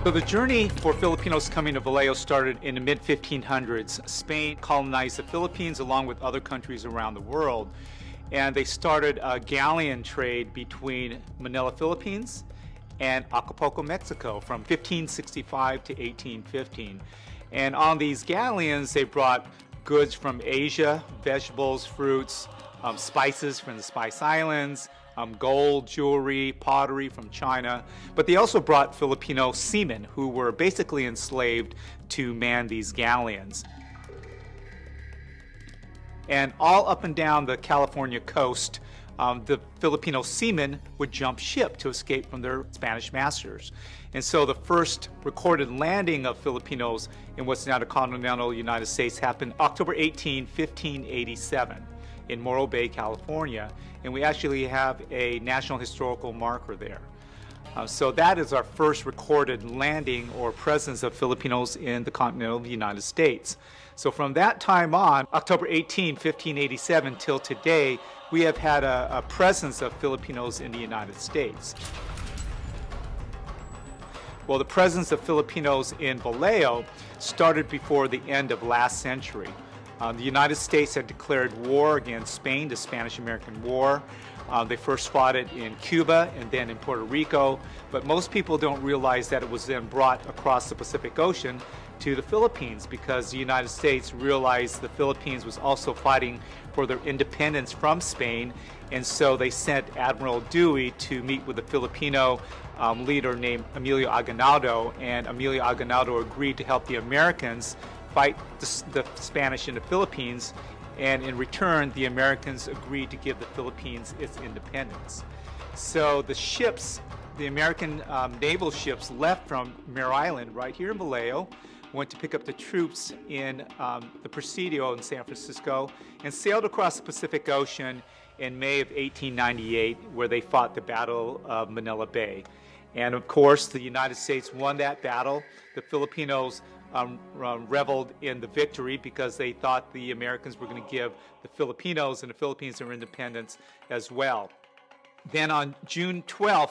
So the journey for Filipinos coming to Vallejo started in the mid-1500s. Spain colonized the Philippines along with other countries around the world. And they started a galleon trade between Manila, Philippines and Acapulco, Mexico from 1565 to 1815. And on these galleons, they brought goods from Asia, vegetables, fruits, spices from the Spice Islands, gold, jewelry, pottery from China, but they also brought Filipino seamen who were basically enslaved to man these galleons. And all up and down the California coast, the Filipino seamen would jump ship to escape from their Spanish masters. And so the first recorded landing of Filipinos in what's now the continental United States happened October 18, 1587. In Morro Bay, California, and we actually have a National Historical Marker there. So that is our first recorded landing or presence of Filipinos in the continental United States. So from that time on, October 18, 1587 till today, we have had a presence of Filipinos in the United States. Well, the presence of Filipinos in Vallejo started before the end of last century. The United States had declared war against Spain, the Spanish-American War. They first fought it in Cuba and then in Puerto Rico, but most people don't realize that it was then brought across the Pacific Ocean to the Philippines because the United States realized the Philippines was also fighting for their independence from Spain, and so they sent Admiral Dewey to meet with a Filipino leader named Emilio Aguinaldo, and Emilio Aguinaldo agreed to help the Americans fight the Spanish in the Philippines, and in return the Americans agreed to give the Philippines its independence. So the ships, the American naval ships left from Mare Island right here in Vallejo, went to pick up the troops in the Presidio in San Francisco and sailed across the Pacific Ocean in May of 1898 where they fought the Battle of Manila Bay. And of course the United States won that battle. The Filipinos reveled in the victory because they thought the Americans were going to give the Filipinos and the Philippines their independence as well. Then on June 12,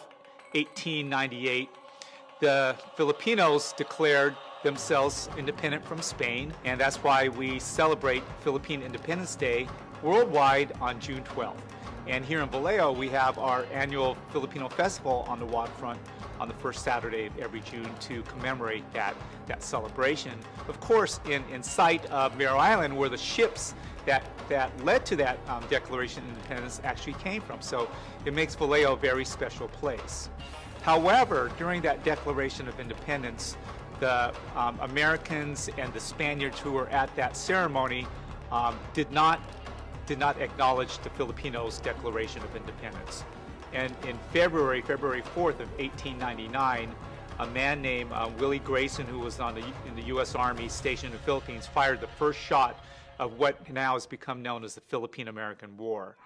1898, the Filipinos declared themselves independent from Spain, and that's why we celebrate Philippine Independence Day worldwide on June 12th. And here in Vallejo, we have our annual Filipino Festival on the waterfront on the first Saturday of every June to commemorate that celebration. Of course, in sight of Mare Island, where the ships that led to that Declaration of Independence actually came from. So it makes Vallejo a very special place. However, during that Declaration of Independence, the Americans and the Spaniards who were at that ceremony did not acknowledge the Filipinos' Declaration of Independence. And in February 4th of 1899, a man named Willie Grayson, who was in the U.S. Army stationed in the Philippines, fired the first shot of what now has become known as the Philippine-American War.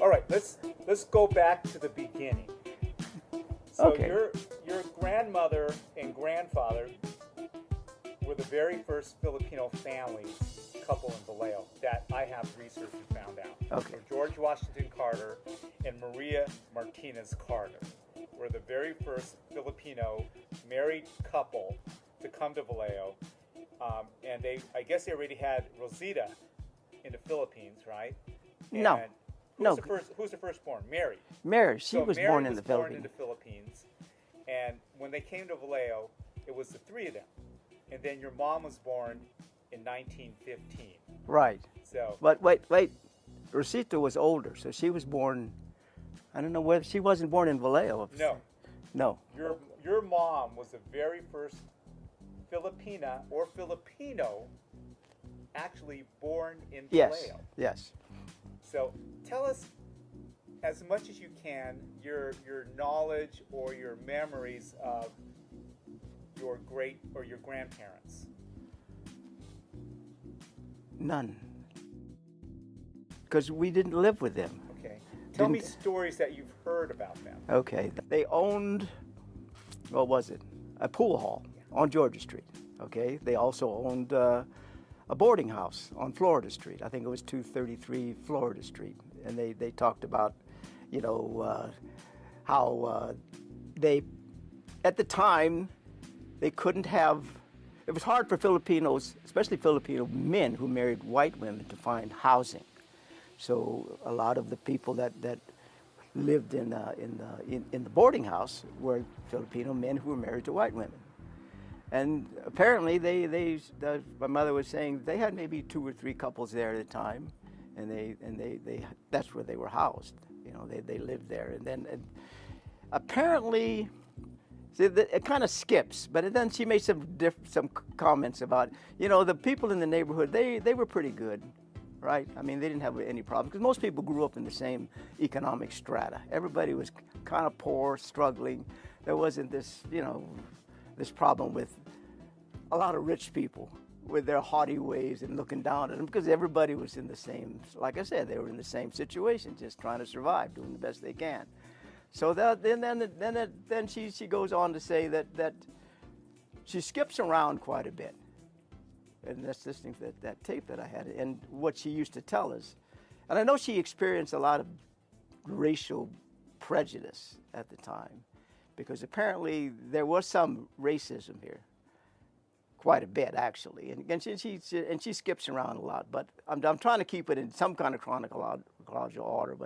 All right, let's go back to the beginning. So Okay. your grandmother and grandfather were the very first Filipino family couple in Vallejo that I have researched and found out. Okay. So George Washington Carter and Maria Martinez Carter were the very first Filipino married couple to come to Vallejo. And I guess they already had Rosita in the Philippines, right? No. And No. Who's the firstborn? Mary. Mary, she was Mary born in was the born Philippines. in the Philippines. And when they came to Vallejo, it was the three of them. And then your mom was born in 1915. Right. So, But wait. Rosita was older, so she was born, I don't know whether, she wasn't born in Vallejo. no, No. your mom was the very first Filipina or Filipino actually born in Yes. Vallejo. Yes. So tell us as much as you can your knowledge or your memories of your great or your grandparents. None. Because we didn't live with them. Okay. Tell me Didn't- stories that you've heard about them. Okay. They owned, what was it? A pool hall on Georgia Street. Okay. They also owned a boarding house on Florida Street. I think it was 233 Florida Street. And they talked about, how they, at the time, they couldn't have, it was hard for Filipinos, especially Filipino men who married white women, to find housing. So a lot of the people that lived in the boarding house were Filipino men who were married to white women. And apparently my mother was saying they had maybe 2 or 3 couples there at a time, and they that's where they were housed. They lived there. And then apparently, see, it kind of skips, but then she made some comments about, the people in the neighborhood, they were pretty good, right? I mean, they didn't have any problem, because most people grew up in the same economic strata. Everybody was kind of poor, struggling. There wasn't this, this problem with a lot of rich people with their haughty ways and looking down at them, because everybody was in the same, like I said, they were in the same situation, just trying to survive, doing the best they can. So then she goes on to say that she skips around quite a bit. And that's listening to that tape that I had, and what she used to tell us. And I know she experienced a lot of racial prejudice at the time, because apparently there was some racism here, quite a bit actually. And she skips around a lot, but I'm trying to keep it in some kind of chronological order.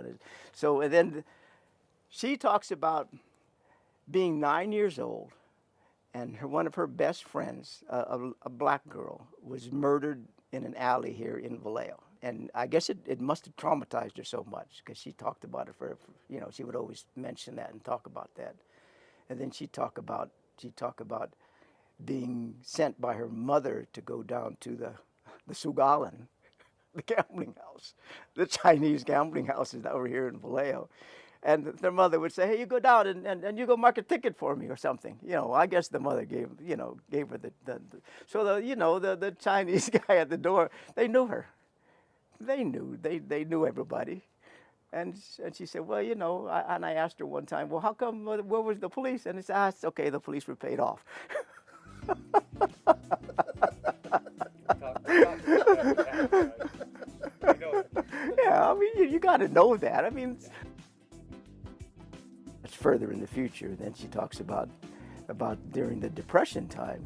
And then she talks about being 9 years old, and one of her best friends, a black girl, was murdered in an alley here in Vallejo. And I guess it must have traumatized her so much, because she talked about it she would always mention that and talk about that. And then she'd talk about being sent by her mother to go down to the Sugalan, the gambling house, the Chinese gambling houses over here in Vallejo. And their mother would say, hey, you go down and you go mark a ticket for me or something. I guess the mother gave her the Chinese guy at the door, they knew her. They knew everybody. And she said, well, and I asked her one time, well, how come, where was the police? And she said, it's okay, the police were paid off. Yeah, I mean, you got to know that. I mean, it's further in the future. Then she talks about during the Depression time.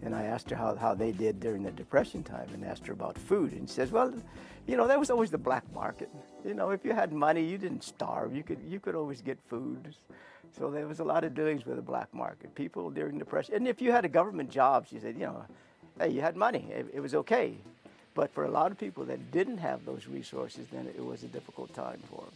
And I asked her how they did during the Depression time, and asked her about food. And she says, well, there was always the black market. If you had money, you didn't starve. You could always get food. So there was a lot of dealings with the black market. People during the Depression, and if you had a government job, she said, hey, you had money. It was okay. But for a lot of people that didn't have those resources, then it was a difficult time for them.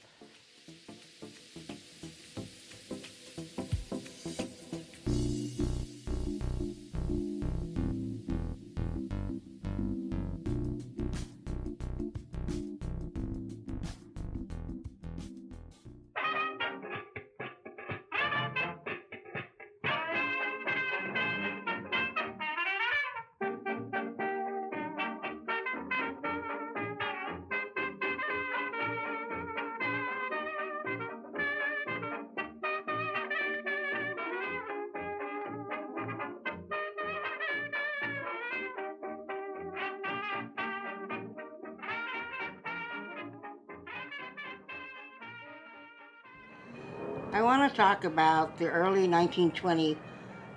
I want to talk about the early 1920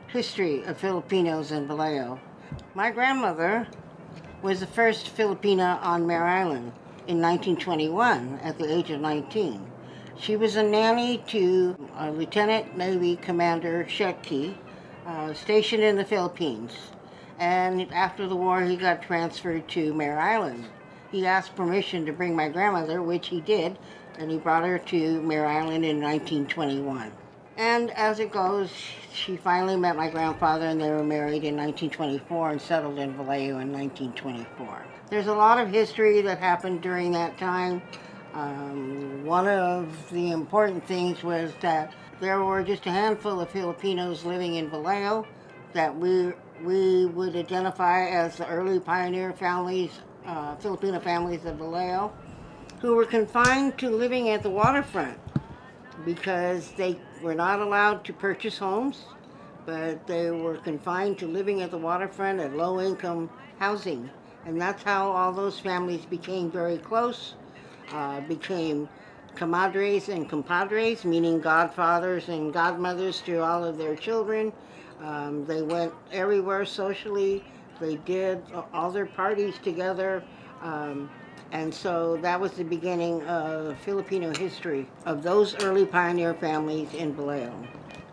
history of Filipinos in Vallejo. My grandmother was the first Filipina on Mare Island in 1921 at the age of 19. She was a nanny to Lieutenant Navy Commander Shetke, stationed in the Philippines. And after the war, he got transferred to Mare Island. He asked permission to bring my grandmother, which he did, and he brought her to Mare Island in 1921. And as it goes, she finally met my grandfather, and they were married in 1924 and settled in Vallejo in 1924. There's a lot of history that happened during that time. One of the important things was that there were just a handful of Filipinos living in Vallejo that we would identify as the early pioneer families, Filipino families of Vallejo, who were confined to living at the waterfront because they were not allowed to purchase homes, but they were confined to living at the waterfront at low-income housing. And that's how all those families became very close, became comadres and compadres, meaning godfathers and godmothers to all of their children. They went everywhere socially. They did all their parties together. And so that was the beginning of Filipino history of those early pioneer families in Vallejo.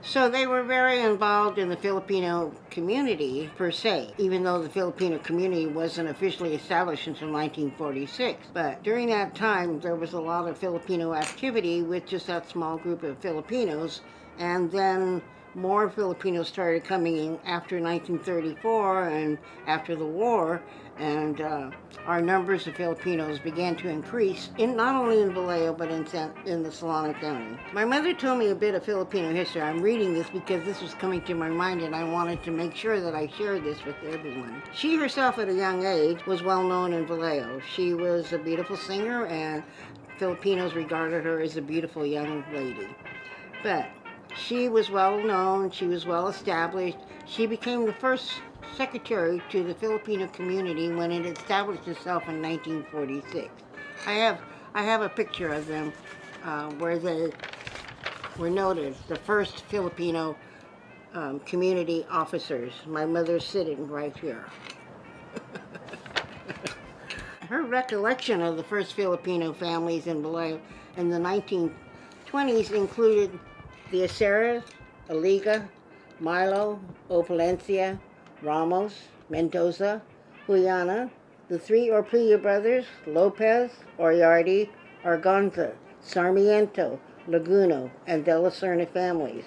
So they were very involved in the Filipino community per se, even though the Filipino community wasn't officially established until 1946. But during that time, there was a lot of Filipino activity with just that small group of Filipinos, and then more Filipinos started coming in after 1934 and after the war, and our numbers of Filipinos began to increase, not only in Vallejo, but in the Solano County. My mother told me a bit of Filipino history. I'm reading this because this was coming to my mind, and I wanted to make sure that I shared this with everyone. She herself, at a young age, was well known in Vallejo. She was a beautiful singer, and Filipinos regarded her as a beautiful young lady. But she was well known, she was well established. She became the first secretary to the Filipino community when it established itself in 1946. I have a picture of them where they were noted, the first Filipino community officers. My mother's sitting right here. Her recollection of the first Filipino families in Vallejo in the 1920s included the Aceras, Aliga, Milo, Opalencia, Ramos, Mendoza, Juliana, the three Orpilla brothers, Lopez, Oriarty, Argonza, Sarmiento, Laguno, and De La Serna families.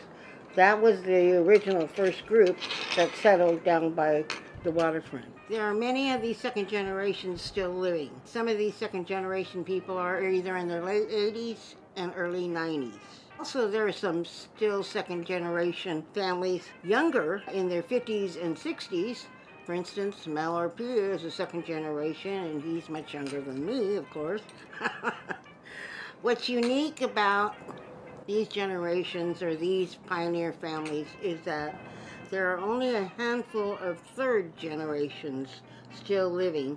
That was the original first group that settled down by the waterfront. There are many of these second generations still living. Some of these second generation people are either in their late 80s and early 90s. Also, there are some still second generation families younger in their 50s and 60s. For instance, Mel Orpilla is a second generation, and he's much younger than me, of course. What's unique about these generations or these pioneer families is that there are only a handful of third generations still living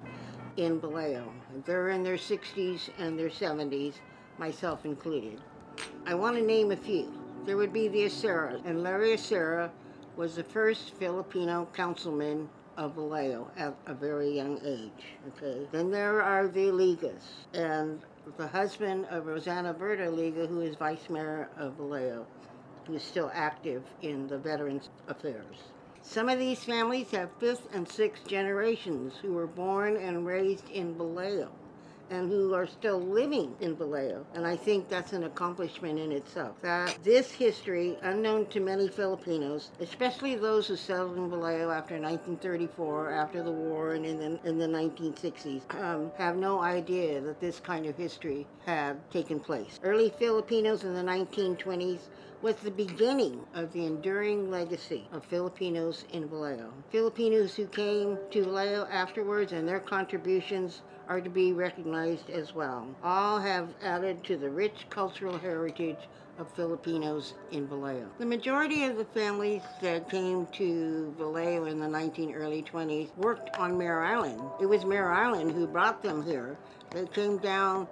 in Vallejo. They're in their 60s and their 70s, myself included. I want to name a few. There would be the Aceras, and Larry Acera was the first Filipino councilman of Vallejo at a very young age. Okay. Then there are the Ligas, and the husband of Rosanna Berta Liga, who is vice mayor of Vallejo, who is still active in the Veterans Affairs. Some of these families have fifth and sixth generations who were born and raised in Vallejo, and who are still living in Vallejo. And I think that's an accomplishment in itself. That this history, unknown to many Filipinos, especially those who settled in Vallejo after 1934, after the war, and in the 1960s, have no idea that this kind of history had taken place. Early Filipinos in the 1920s was the beginning of the enduring legacy of Filipinos in Vallejo. Filipinos who came to Vallejo afterwards, and their contributions are to be recognized as well. All have added to the rich cultural heritage of Filipinos in Vallejo. The majority of the families that came to Vallejo in the early 20s worked on Mare Island. It was Mare Island who brought them here. They came down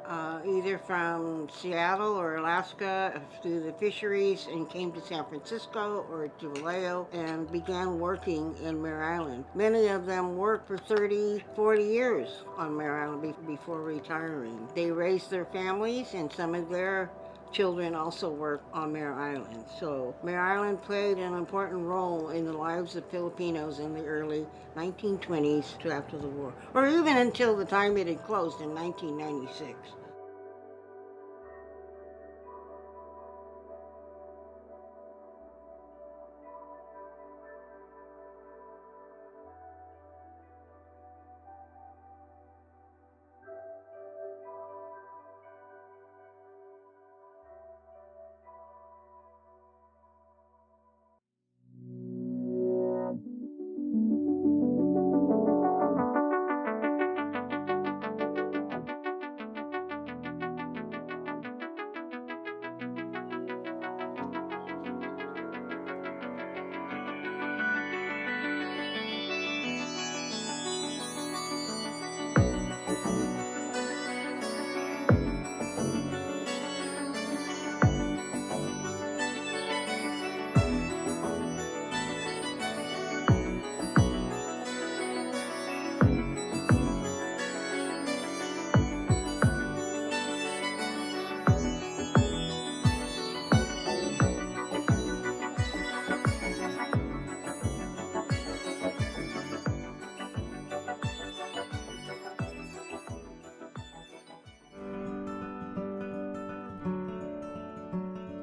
either from Seattle or Alaska through the fisheries and came to San Francisco or to Vallejo and began working in Mare Island. Many of them worked for 30, 40 years on Mare Island before retiring. They raised their families, and some of their children also work on Mare Island. So Mare Island played an important role in the lives of Filipinos in the early 1920s to after the war, or even until the time it had closed in 1996.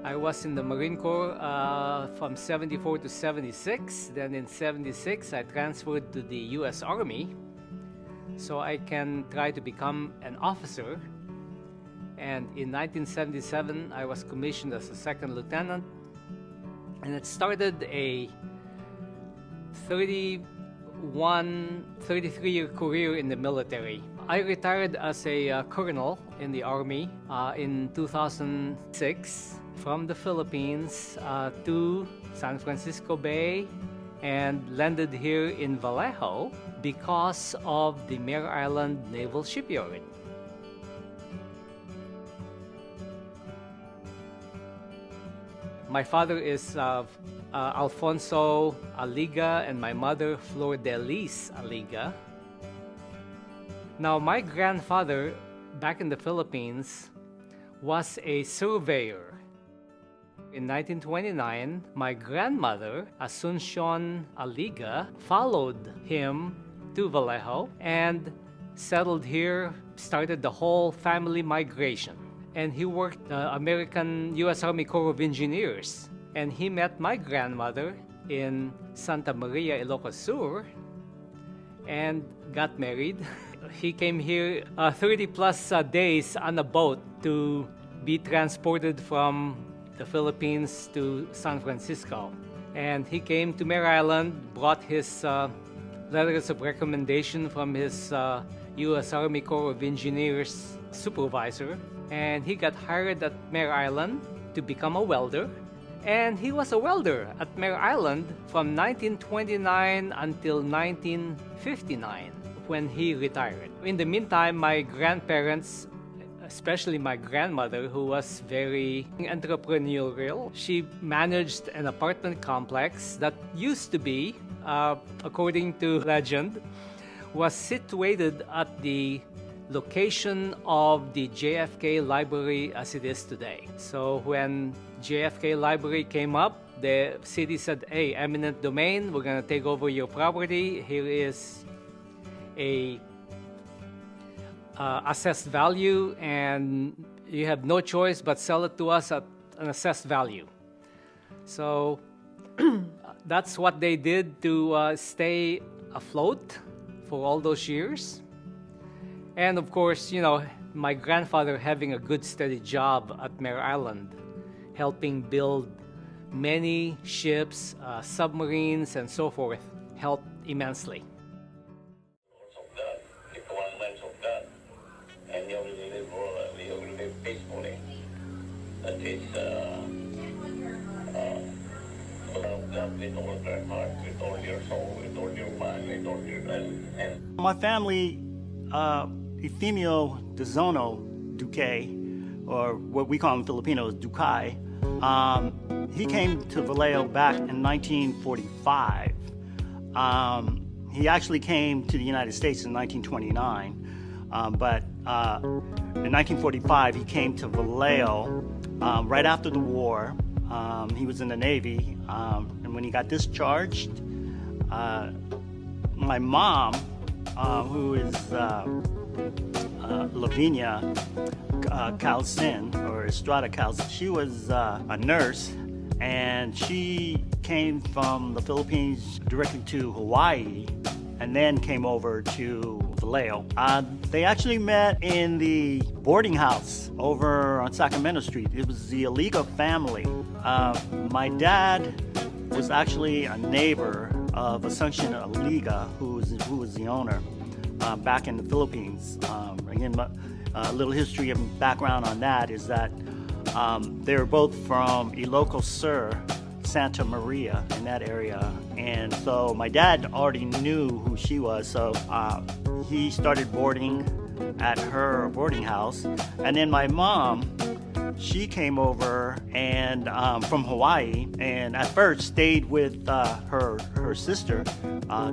I was in the Marine Corps from 74 to 76. Then in 76, I transferred to the U.S. Army so I can try to become an officer. And in 1977, I was commissioned as a second lieutenant. And it started a 33-year career in the military. I retired as a colonel in the Army in 2006 from the Philippines to San Francisco Bay and landed here in Vallejo because of the Mare Island Naval Shipyard. My father is Alfonso Aliga and my mother Flor de Lis Aliga. Now, my grandfather back in the Philippines was a surveyor. In 1929, my grandmother, Asuncion Aliga, followed him to Vallejo and settled here, started the whole family migration. And he worked American U.S. Army Corps of Engineers. And he met my grandmother in Santa Maria, Ilocos Sur, and got married. He came here 30-plus days on a boat to be transported from the Philippines to San Francisco. And he came to Mare Island, brought his letters of recommendation from his U.S. Army Corps of Engineers supervisor, and he got hired at Mare Island to become a welder. And he was a welder at Mare Island from 1929 until 1959 when he retired. In the meantime, my grandparents, especially my grandmother, who was very entrepreneurial, she managed an apartment complex that used to be, according to legend, was situated at the location of the JFK Library as it is today. So when JFK Library came up, the city said, hey, eminent domain, we're going to take over your property. Here is a assessed value, and you have no choice but sell it to us at an assessed value. So that's what they did to stay afloat for all those years. And of course, you know, my grandfather having a good steady job at Mare Island, helping build many ships, submarines, and so forth, helped immensely. And the only peacefully. That is with all their heart, with all your soul, with all your mind, with all your and My family, Euthymio Dezono Duque, or what we call in Filipinos, Ducay, he came to Vallejo back in 1945. He actually came to the United States in 1929, but in 1945 he came to Vallejo right after the war. He was in the Navy, and when he got discharged, my mom, who is Lavinia Calcin, or Estrada Calcin, she was a nurse, and she came from the Philippines directly to Hawaii, and then came over to Vallejo. They actually met in the boarding house over on Sacramento Street. It was the Aliga family. My dad was actually a neighbor of Asuncion Aliga, who was the owner back in the Philippines. Again, a little history and background on that is that they were both from Ilocos Sur, Santa Maria, in that area. And so my dad already knew who she was, so he started boarding at her boarding house. And then my mom, she came over and from Hawaii, and at first stayed with her sister,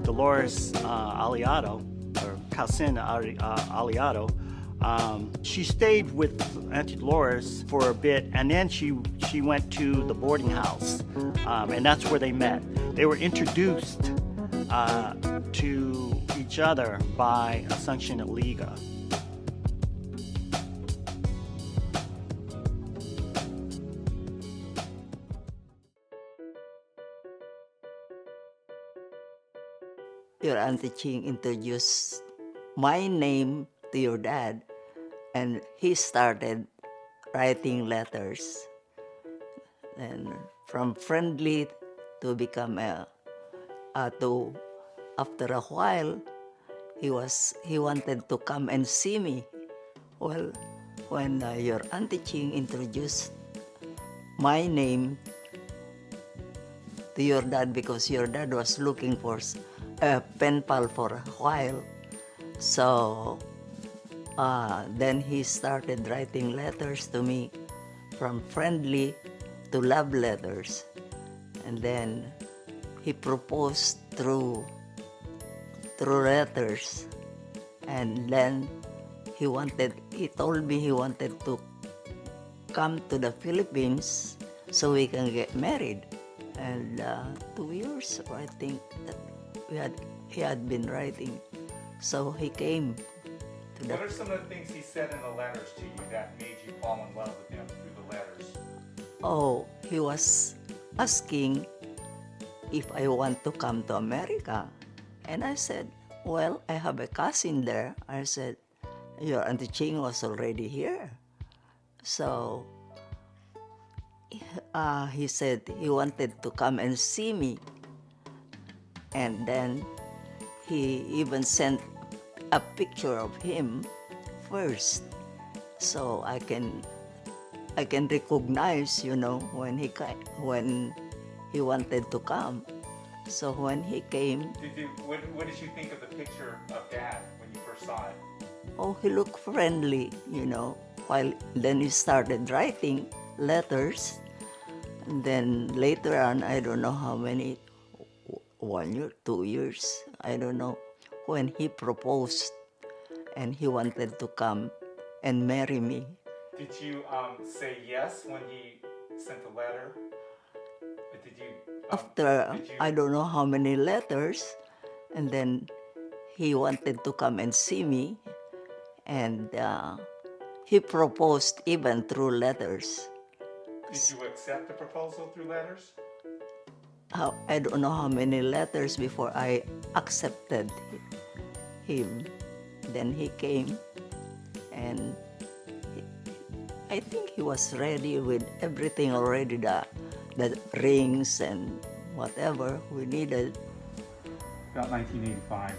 Dolores Aliado, or Calcin Aliado. She stayed with Auntie Dolores for a bit, and then she went to the boarding house, and that's where they met. They were introduced to each other by Asuncion Aliga. Your Auntie Ching introduced my name to your dad, and he started writing letters, and from friendly to become after a while he wanted to come and see me. Well, when your Auntie Ching introduced my name to your dad, because your dad was looking for a pen pal for a while, so then he started writing letters to me, from friendly to love letters. And then he proposed through letters. And then he told me he wanted to come to the Philippines so we can get married. And 2 years, I think, that he had been writing. So he came. What are some of the things he said in the letters to you that made you fall in love with him through the letters? Oh, he was asking if I want to come to America. And I said, well, I have a cousin there. I said, your Auntie Ching was already here. So he said he wanted to come and see me. And then he even sent a picture of him first, so I can recognize, when he wanted to come. So when he came, What did you think of the picture of Dad when you first saw it? oh, he looked friendly, While then he started writing letters, and then later on, I don't know how many, 1 year, 2 years, I don't know, when he proposed and he wanted to come and marry me. Did you say yes when he sent the letter? Or did you? After I don't know how many letters, and then he wanted to come and see me, and he proposed even through letters. Did you accept the proposal through letters? I don't know how many letters before I accepted him. Then he came, and I think he was ready with everything already, the rings and whatever we needed. About 1985.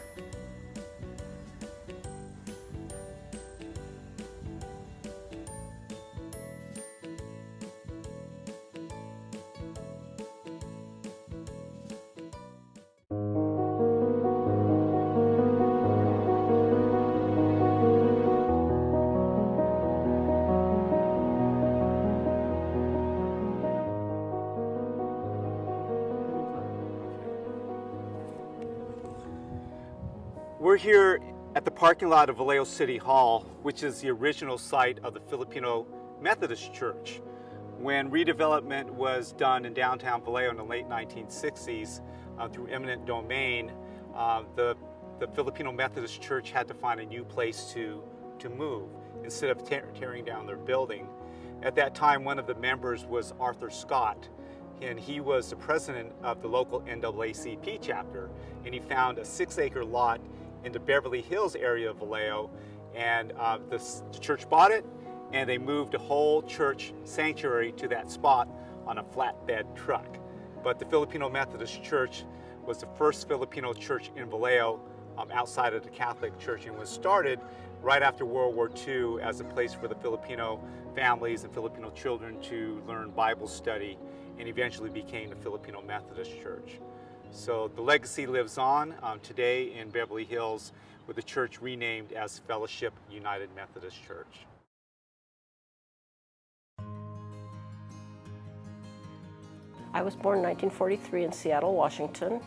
We're here at the parking lot of Vallejo City Hall, which is the original site of the Filipino Methodist Church. When redevelopment was done in downtown Vallejo in the late 1960s through eminent domain, the Filipino Methodist Church had to find a new place to move instead of tearing down their building. At that time, one of the members was Arthur Scott, and he was the president of the local NAACP chapter, and he found a 6-acre lot in the Beverly Hills area of Vallejo, and the church bought it, and they moved a whole church sanctuary to that spot on a flatbed truck. But the Filipino Methodist Church was the first Filipino church in Vallejo outside of the Catholic Church, and was started right after World War II as a place for the Filipino families and Filipino children to learn Bible study, and eventually became the Filipino Methodist Church. So the legacy lives on today in Beverly Hills, with the church renamed as Fellowship United Methodist Church. I was born in 1943 in Seattle, Washington.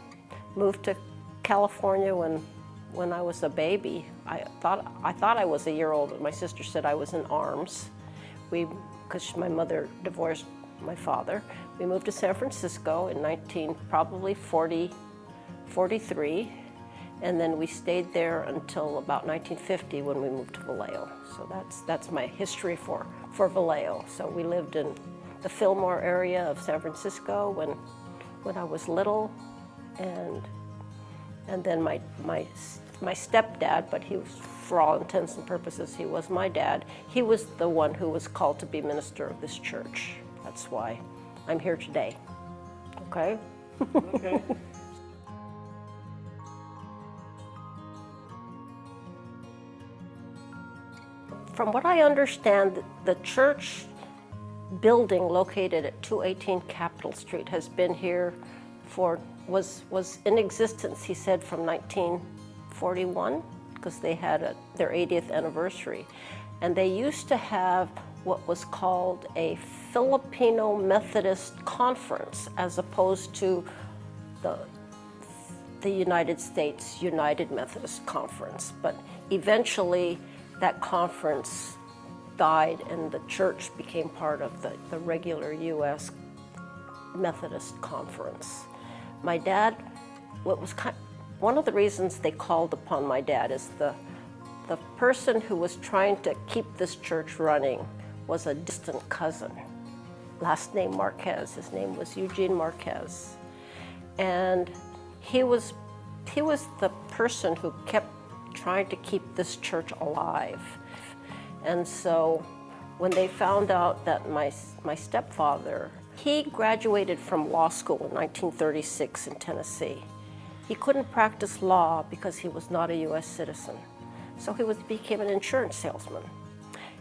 Moved to California when I was a baby. I thought I was a year old, but my sister said I was in arms. Because my mother divorced my father. We moved to San Francisco in probably 43, and then we stayed there until about 1950 when we moved to Vallejo. So that's my history for Vallejo. So we lived in the Fillmore area of San Francisco when I was little, and then my stepdad, but he was, for all intents and purposes, he was my dad. He was the one who was called to be minister of this church. That's why I'm here today. Okay? Okay. From what I understand, the church building located at 218 Capitol Street has been here was in existence, he said, from 1941, because they had their 80th anniversary. And they used to have what was called a Filipino Methodist Conference, as opposed to the United States United Methodist Conference. But eventually that conference died and the church became part of the regular U.S. Methodist Conference. My dad, one of the reasons they called upon my dad is the person who was trying to keep this church running was a distant cousin, last name Marquez. His name was Eugene Marquez. And he was the person who kept trying to keep this church alive. And so when they found out that my stepfather, he graduated from law school in 1936 in Tennessee. He couldn't practice law because he was not a U.S. citizen. So he became an insurance salesman.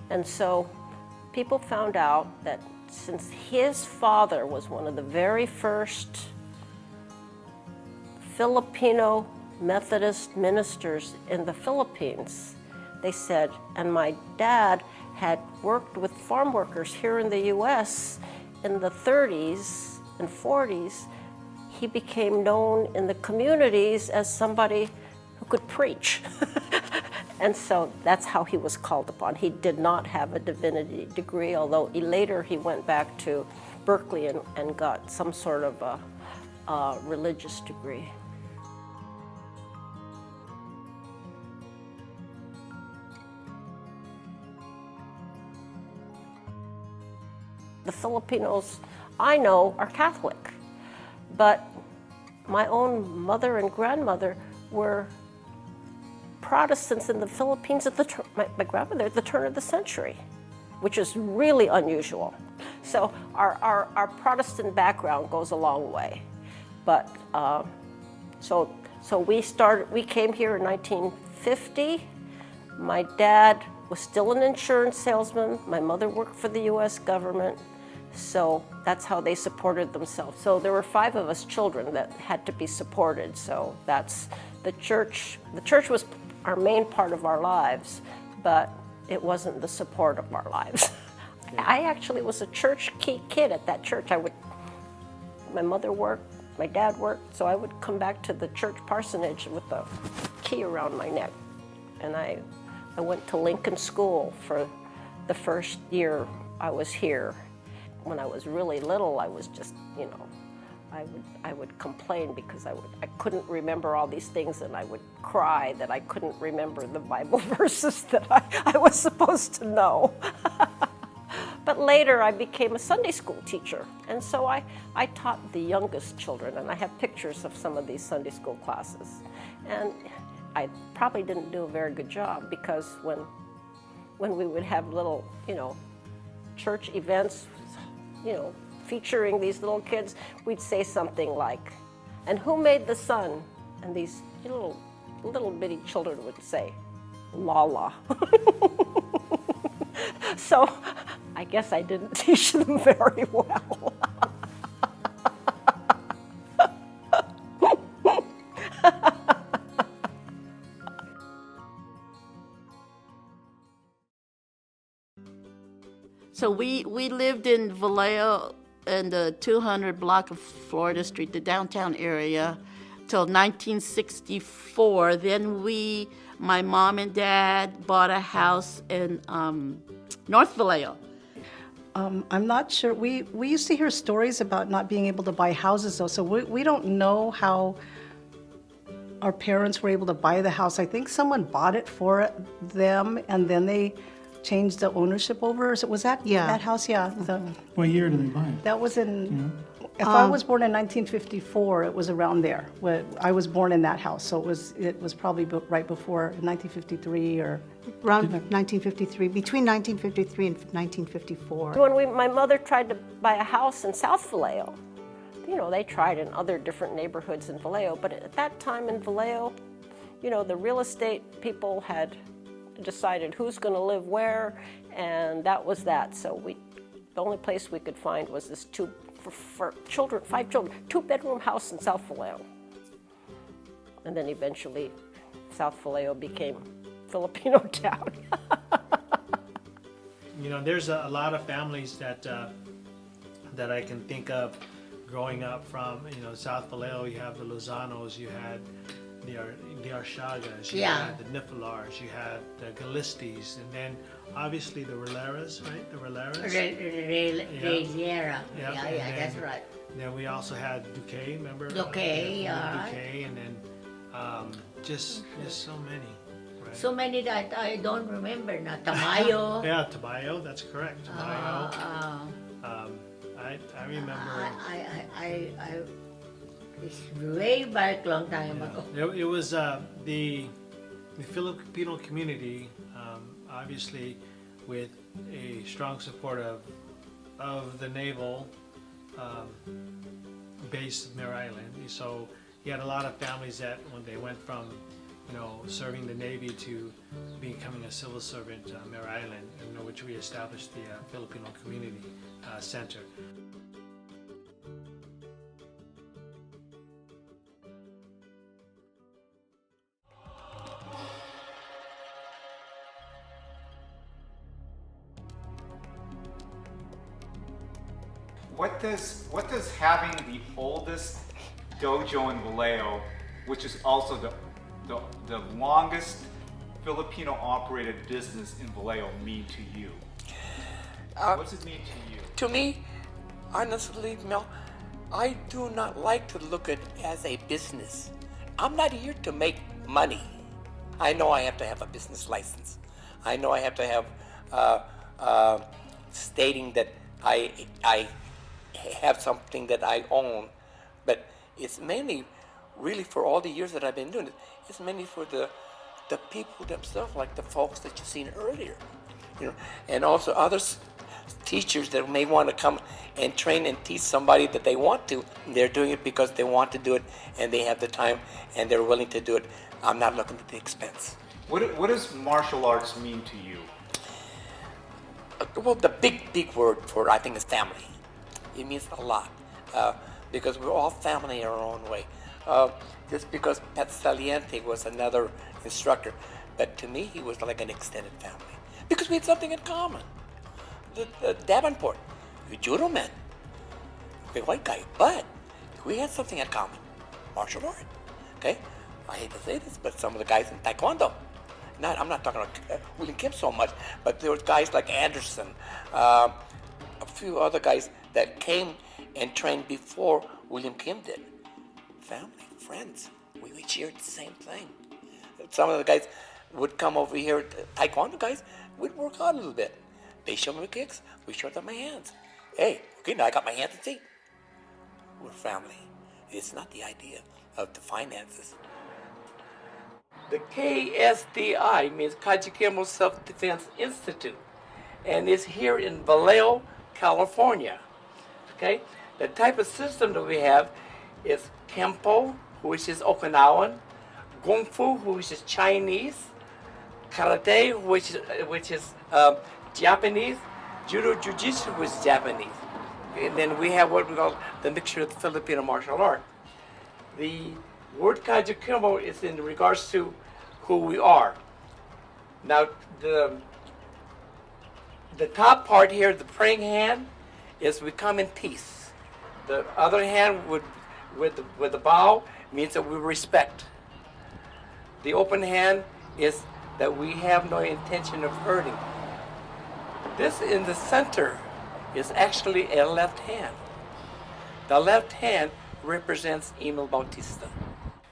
And so people found out that since his father was one of the very first Filipino Methodist ministers in the Philippines, they said, and my dad had worked with farm workers here in the U.S. in the 30s and 40s, he became known in the communities as somebody who could preach. And so that's how he was called upon. He did not have a divinity degree, although later he went back to Berkeley and got some sort of a religious degree. The Filipinos I know are Catholic, but my own mother and grandmother were Protestants in the Philippines at my grandmother at the turn of the century, which is really unusual. So our Protestant background goes a long way. But so we came here in 1950. My dad was still an insurance salesman. My mother worked for the U.S. government. So that's how they supported themselves. So there were 5 of us children that had to be supported. So that's the church. The church was our main part of our lives, but it wasn't the support of our lives. I actually was a church kid at that church. My mother worked, my dad worked, so I would come back to the church parsonage with the key around my neck. And I went to Lincoln School for the first year I was here. When I was really little, I was just, you know, I would complain because I couldn't remember all these things, and I would cry that I couldn't remember the Bible verses that I was supposed to know. But later I became a Sunday school teacher, and so I taught the youngest children, and I have pictures of some of these Sunday school classes. And I probably didn't do a very good job, because when we would have little, you know, church events, you know, featuring these little kids, we'd say something like, "And who made the sun?" And these little bitty children would say, "Lala." So I guess I didn't teach them very well. So we lived in Vallejo in the 200 block of Florida Street, the downtown area, till 1964. Then my mom and dad bought a house in North Vallejo. I'm not sure. We used to hear stories about not being able to buy houses, though, so we don't know how our parents were able to buy the house. I think someone bought it for them, and then they changed the ownership over. So was that that house? Yeah. What year did they buy it? That was in. If I was born in 1954, it was around there. I was born in that house, so it was probably right before 1953 or around 1953, between 1953 and 1954. When my mother tried to buy a house in South Vallejo, you know, they tried in other different neighborhoods in Vallejo, but at that time in Vallejo, you know, the real estate people had decided who's going to live where, and that was that. So the only place we could find was this five children, 2-bedroom house in South Vallejo. And then eventually South Vallejo became Filipino town. You know, there's a lot of families that I can think of growing up from, you know, South Vallejo. You have the Lozanos, you had the Arshagas, you had the Nifalars, you had the Galistis, and then obviously the Releras, right? The Releras. Riviera. Yeah, Yeah, that's right. Then we also had Duque, remember? Duque, Duque, and then just so many. Right? So many that I don't remember now. Tamayo. Yeah, Tabayo, that's correct. Tabayo. I remember. It's way back long time ago. It was the Filipino community, obviously, with a strong support of the naval base of Mare Island. So you had a lot of families that when they went from, you know, serving the Navy to becoming a civil servant on Mare Island, in which we established the Filipino Community Center. What does having the oldest dojo in Vallejo, which is also the longest Filipino operated business in Vallejo, mean to you? What does it mean to you? To me, honestly, Mel, I do not like to look at it as a business. I'm not here to make money. I know I have to have a business license. I know I have to have stating that I have something that I own, but it's mainly, really, for all the years that I've been doing it, it's mainly for the people themselves, like the folks that you've seen earlier, you know, and also other teachers that may want to come and train and teach somebody that they want to. They're doing it because they want to do it, and they have the time, and they're willing to do it. I'm not looking at the expense. What does martial arts mean to you? Well, the big word for it, I think, is family. It means a lot, because we're all family in our own way. Just because Pat Saliente was another instructor, but to me he was like an extended family, because we had something in common. The Davenport, we judo men, okay, white guy, but we had something in common, martial art. Okay, I hate to say this, but some of the guys in Taekwondo, I'm not talking about William Kim so much, but there were guys like Anderson, a few other guys that came and trained before William Kim did. Family, friends, we cheered the same thing. Some of the guys would come over here, Taekwondo guys, we'd work out a little bit. They show me kicks, we show them my hands. Hey, okay, now I got my hands and feet. We're family. It's not the idea of the finances. The KSDI means Kajikemo Self-Defense Institute, and it's here in Vallejo, California. Okay, the type of system that we have is Kempo, which is Okinawan, Kung-Fu, which is Chinese, Karate, which is Japanese, Judo Jiu-Jitsu, which is Japanese. And then we have what we call the mixture of the Filipino martial art. The word Kajikemo is in regards to who we are. Now, the top part here, the praying hand, is we come in peace. The other hand with the bow means that we respect. The open hand is that we have no intention of hurting. This in the center is actually a left hand. The left hand represents Emil Bautista.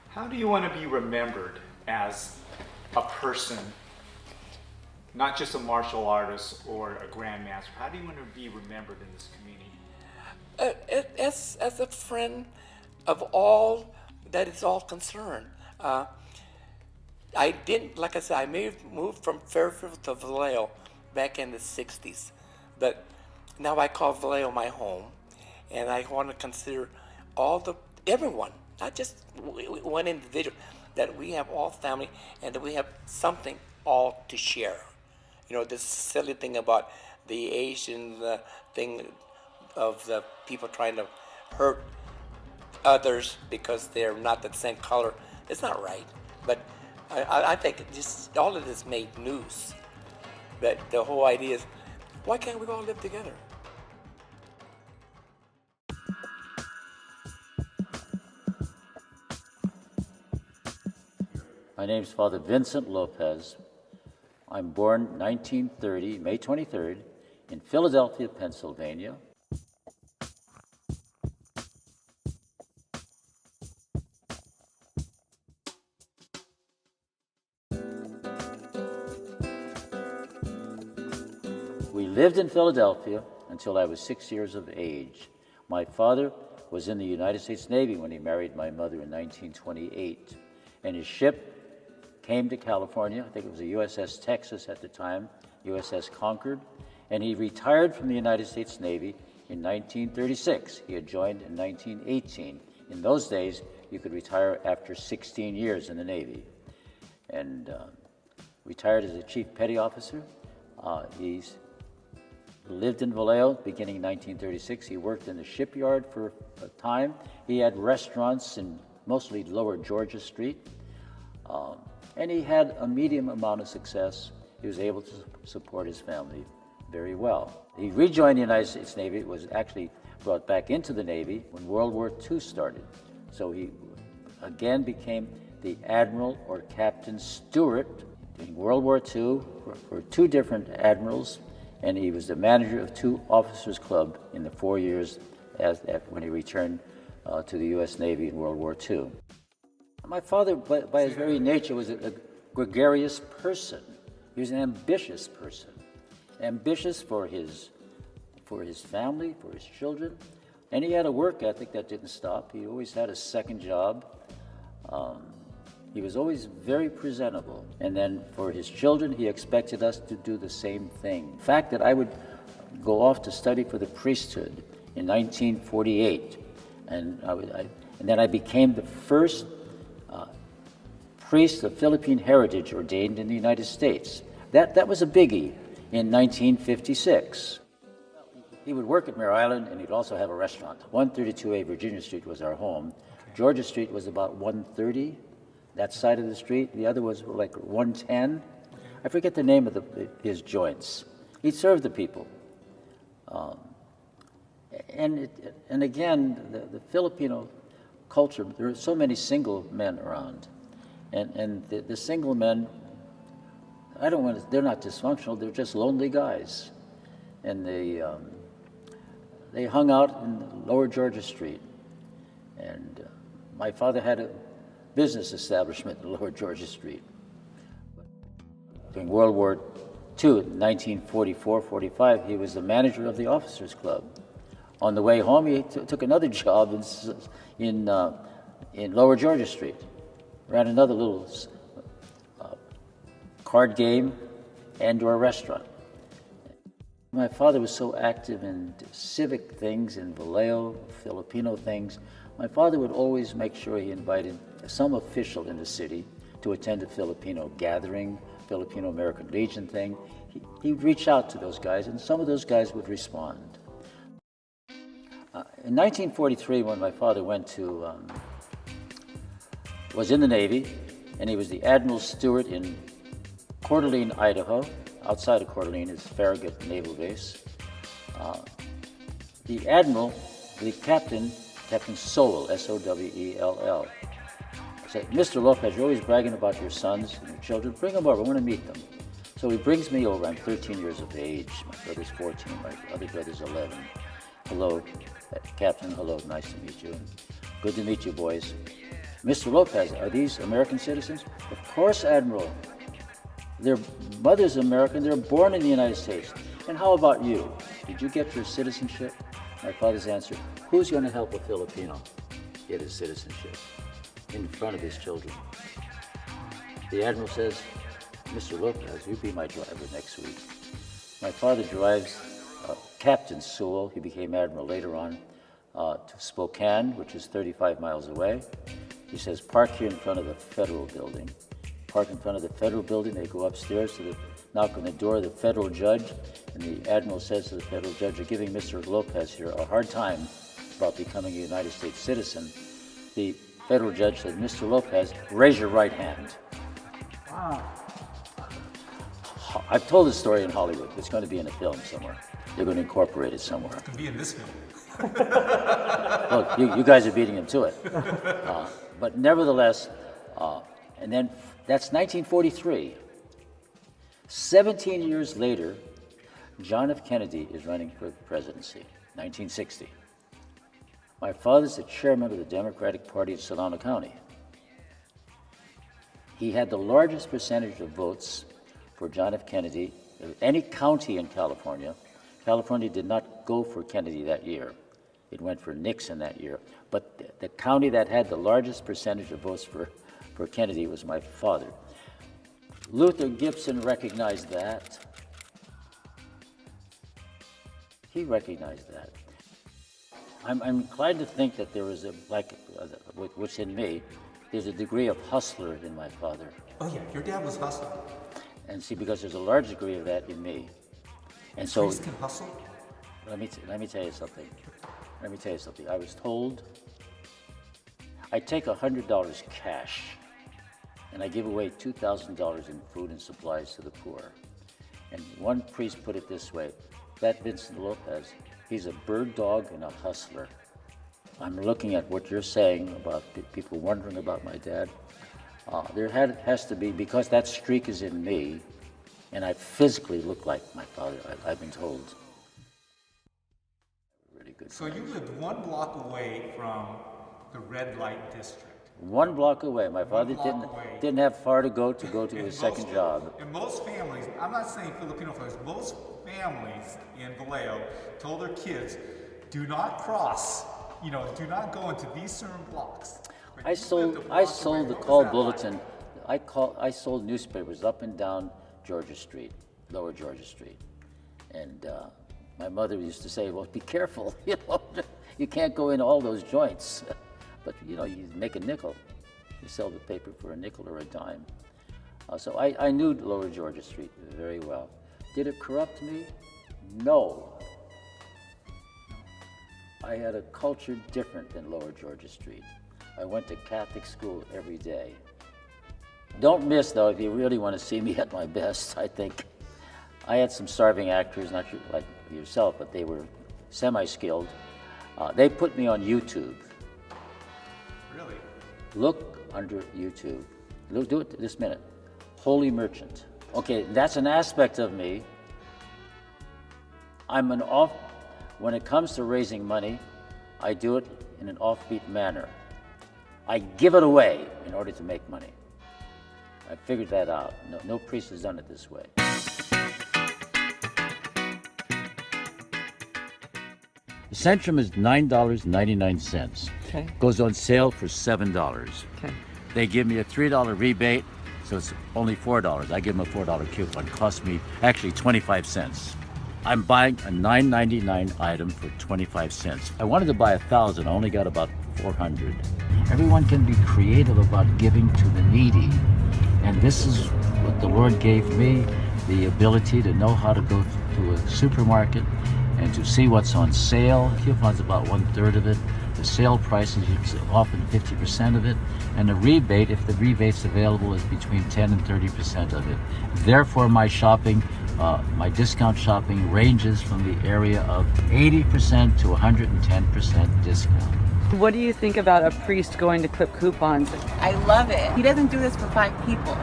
How do you want to be remembered as a person, not just a martial artist or a grandmaster? How do you want to be remembered in this community? As a friend of all that is all concerned. I didn't, like I said, I moved from Fairfield to Vallejo back in the 60s. But now I call Vallejo my home. And I want to consider everyone, not just one individual, that we have all family and that we have something all to share. You know, this silly thing about the Asian thing of the people trying to hurt others because they're not the same color. It's not right. But I think just all of this made news. But the whole idea is, why can't we all live together? My name is Father Vincent Lopez. I'm born 1930, May 23rd, in Philadelphia, Pennsylvania. We lived in Philadelphia until I was 6 years of age. My father was in the United States Navy when he married my mother in 1928, and his ship came to California. I think it was the USS Texas at the time, USS Concord, and he retired from the United States Navy in 1936. He had joined in 1918. In those days, you could retire after 16 years in the Navy, and retired as a Chief Petty Officer. He's lived in Vallejo beginning in 1936. He worked in the shipyard for a time. He had restaurants in mostly Lower Georgia Street. And he had a medium amount of success. He was able to support his family very well. He rejoined the United States Navy, was actually brought back into the Navy when World War II started. So he again became the Admiral or Captain Stewart during World War II for two different admirals, and he was the manager of 2 officers' club in the 4 years when he returned to the U.S. Navy in World War II. My father, by his very nature, was a gregarious person. He was an ambitious person, ambitious for his family, for his children, and he had a work ethic that didn't stop. He always had a second job. He was always very presentable, and then for his children, he expected us to do the same thing. The fact that I would go off to study for the priesthood in 1948, and then I became the first priest of Philippine heritage ordained in the United States. That was a biggie in 1956. He would work at Mare Island, and he'd also have a restaurant. 132A Virginia Street was our home. Georgia Street was about 130, that side of the street. The other was like 110. I forget the name of his joints. He served the people. And again, the Filipino culture, there are so many single men around. And the single men, they're not dysfunctional, they're just lonely guys. And they hung out in Lower Georgia Street. And my father had a business establishment in Lower Georgia Street. During World War II, in 1944-45, he was the manager of the Officers Club. On the way home, he took another job in Lower Georgia Street. Ran another little card game and/or restaurant. My father was so active in civic things, in Vallejo, Filipino things. My father would always make sure he invited some official in the city to attend a Filipino gathering, Filipino American Legion thing. He'd reach out to those guys, and some of those guys would respond. In 1943, when my father was in the Navy, and he was the Admiral's steward in Coeur d'Alene, Idaho. Outside of Coeur d'Alene is Farragut Naval Base. The Admiral, the Captain Sowell, S-O-W-E-L-L, said, "Mr. Lopez, you're always bragging about your sons and your children. Bring them over, I want to meet them." So he brings me over. I'm 13 years of age. My brother's 14, my other brother's 11. "Hello, Captain, hello, nice to meet you. Good to meet you, boys. Mr. Lopez, are these American citizens?" "Of course, Admiral. Their mother's American, they're born in the United States. And how about you? Did you get your citizenship?" My father's answer, "Who's going to help a Filipino get his citizenship?" In front of his children. The Admiral says, "Mr. Lopez, you'll be my driver next week." My father drives Captain Sewell, he became Admiral later on, to Spokane, which is 35 miles away. He says, "Park here in front of the Federal Building." Park in front of the Federal Building, they go upstairs to knock on the door of the federal judge, and the Admiral says to the federal judge, "You're giving Mr. Lopez here a hard time about becoming a United States citizen." The federal judge said, "Mr. Lopez, raise your right hand." Wow. I've told this story in Hollywood. It's going to be in a film somewhere. They're going to incorporate it somewhere. It could be in this film. Look, you guys are beating him to it. But nevertheless, and then that's 1943. 17 years later, John F. Kennedy is running for the presidency, 1960. My father's the chairman of the Democratic Party of Solano County. He had the largest percentage of votes for John F. Kennedy of any county in California. California did not go for Kennedy that year. It went for Nixon that year. But the county that had the largest percentage of votes for Kennedy was my father. Luther Gibson recognized that. He recognized that. I'm inclined to think that there was what's in me, there's a degree of hustler in my father. Oh yeah, your dad was hustling. And see, because there's a large degree of that in me. And so, Priests can hustle? let me tell you something. Let me tell you something. I was told I take $100 cash and I give away $2,000 in food and supplies to the poor. And one priest put it this way, that Vincent Lopez, he's a bird dog and a hustler. I'm looking at what you're saying about people wondering about my dad. There has to be, because that streak is in me, and I physically look like my father, I've been told. Really good. So you lived 1 block away from the red light district. 1 block away. My father didn't have far to go to his second job. And most families, I'm not saying Filipino families, most families in Vallejo told their kids, do not cross, do not go into these certain blocks. I sold the call bulletin. I sold newspapers up and down Georgia Street, Lower Georgia Street. And my mother used to say, well, be careful, you can't go in all those joints. But you make a nickel. You sell the paper for a nickel or a dime. So I knew Lower Georgia Street very well. Did it corrupt me? No. I had a culture different than Lower Georgia Street. I went to Catholic school every day. Don't miss, though, if you really want to see me at my best, I think. I had some starving actors, not like yourself, but they were semi-skilled. They put me on YouTube. Really? Look under YouTube. Do it this minute. Holy merchant. Okay, that's an aspect of me. When it comes to raising money, I do it in an offbeat manner. I give it away in order to make money. I figured that out. No priest has done it this way. The Centrum is $9.99. Okay. Goes on sale for $7. Okay. They give me a $3 rebate, so it's only $4. I give them a $4 coupon. It costs me actually 25 cents. I'm buying a $9.99 item for 25 cents. I wanted to buy 1,000. I only got about 400. Everyone can be creative about giving to the needy. And this is what the Lord gave me, the ability to know how to go to a supermarket and to see what's on sale. Coupon's about 1/3 of it. The sale price is often 50% of it. And the rebate, if the rebate's available, is between 10 and 30% of it. Therefore, my shopping, my discount shopping ranges from the area of 80% to 110% discount. What do you think about a priest going to clip coupons? I love it. He doesn't do this for 5 people.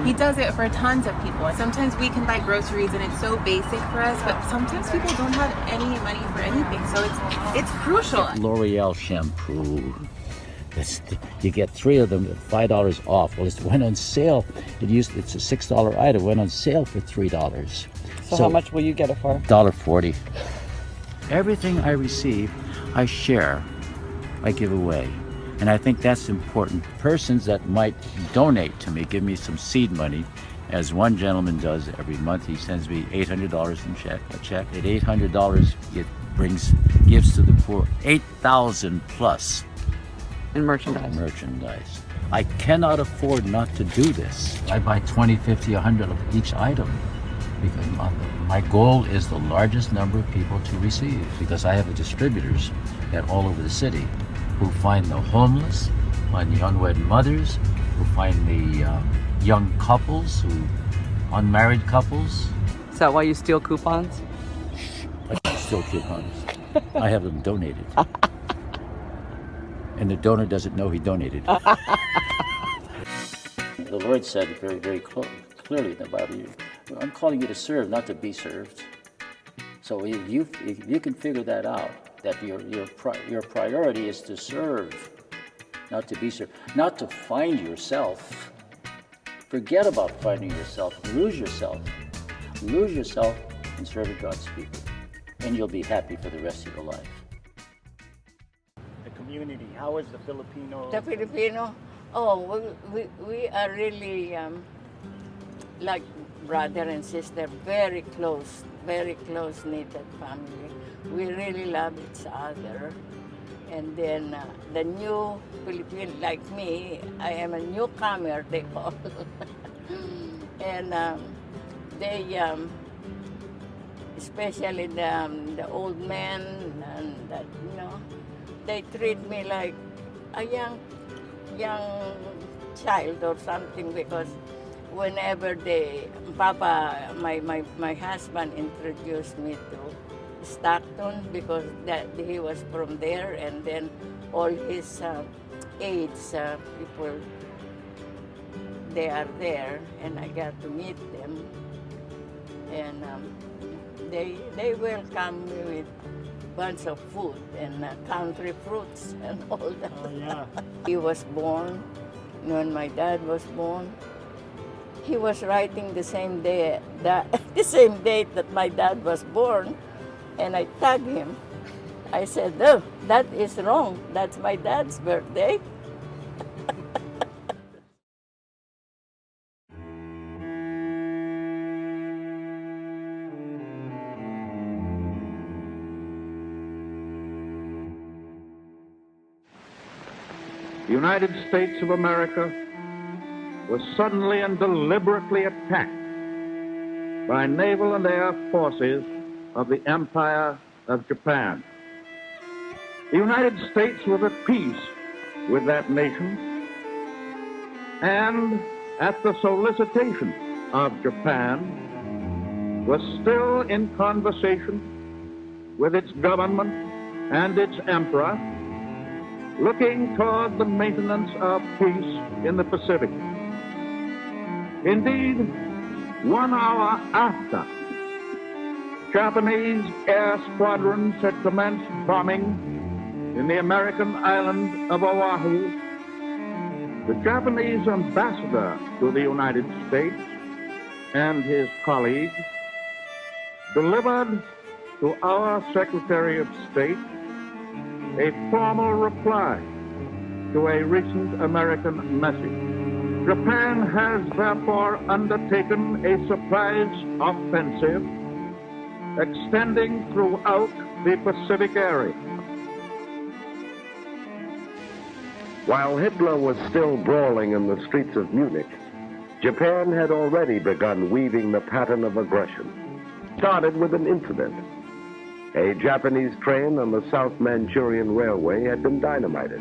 He does it for tons of people. Sometimes we can buy groceries and it's so basic for us, but sometimes people don't have any money for anything, so it's crucial. L'Oreal shampoo. You get 3 of them at $5 off. Well, it went on sale. It's a $6 item. It went on sale for $3. So how much will you get it for? $1.40. Everything I receive, I share. I give away. And I think that's important. Persons that might donate to me, give me some seed money, as one gentleman does every month. He sends me $800 in a check. At $800, it gives to the poor 8,000 plus in merchandise. I cannot afford not to do this. I buy 20, 50, 100 of each item because my goal is the largest number of people to receive, because I have distributors all over the city who find the homeless, find the unwed mothers, who find the young couples, unmarried couples. Is that why you steal coupons? I don't steal coupons. I have them donated. And the donor doesn't know he donated. The Lord said very, very clearly in the Bible, I'm calling you to serve, not to be served. So if you can figure that out, that your priority is to serve, not to be served, not to find yourself. Forget about finding yourself. Lose yourself. Lose yourself in serving God's people, and you'll be happy for the rest of your life. The community, how is the Filipino? The Filipino, we are really like brother and sister, very close-knitted family. We really love each other. And then the new Filipino, like me, I am a newcomer, they call. And they, especially the old men, and that, they treat me like a young child or something, because whenever my husband introduced me to Stockton, because he was from there, and then all his aides, people, they are there, and I got to meet them, and they welcome me with bunch of food and country fruits and all that. Oh, yeah. He was born when my dad was born. He was writing the same day the same date that my dad was born, and I tagged him. I said, "No, that is wrong. That's my dad's birthday." The United States of America was suddenly and deliberately attacked by naval and air forces of the Empire of Japan. The United States was at peace with that nation, and at the solicitation of Japan, was still in conversation with its government and its emperor, looking toward the maintenance of peace in the Pacific. Indeed, 1 hour after Japanese air squadrons had commenced bombing in the American island of Oahu, the Japanese ambassador to the United States and his colleagues delivered to our Secretary of State a formal reply to a recent American message. Japan has therefore undertaken a surprise offensive extending throughout the Pacific area. While Hitler was still brawling in the streets of Munich, Japan had already begun weaving the pattern of aggression. Started with an incident. A Japanese train on the South Manchurian Railway had been dynamited.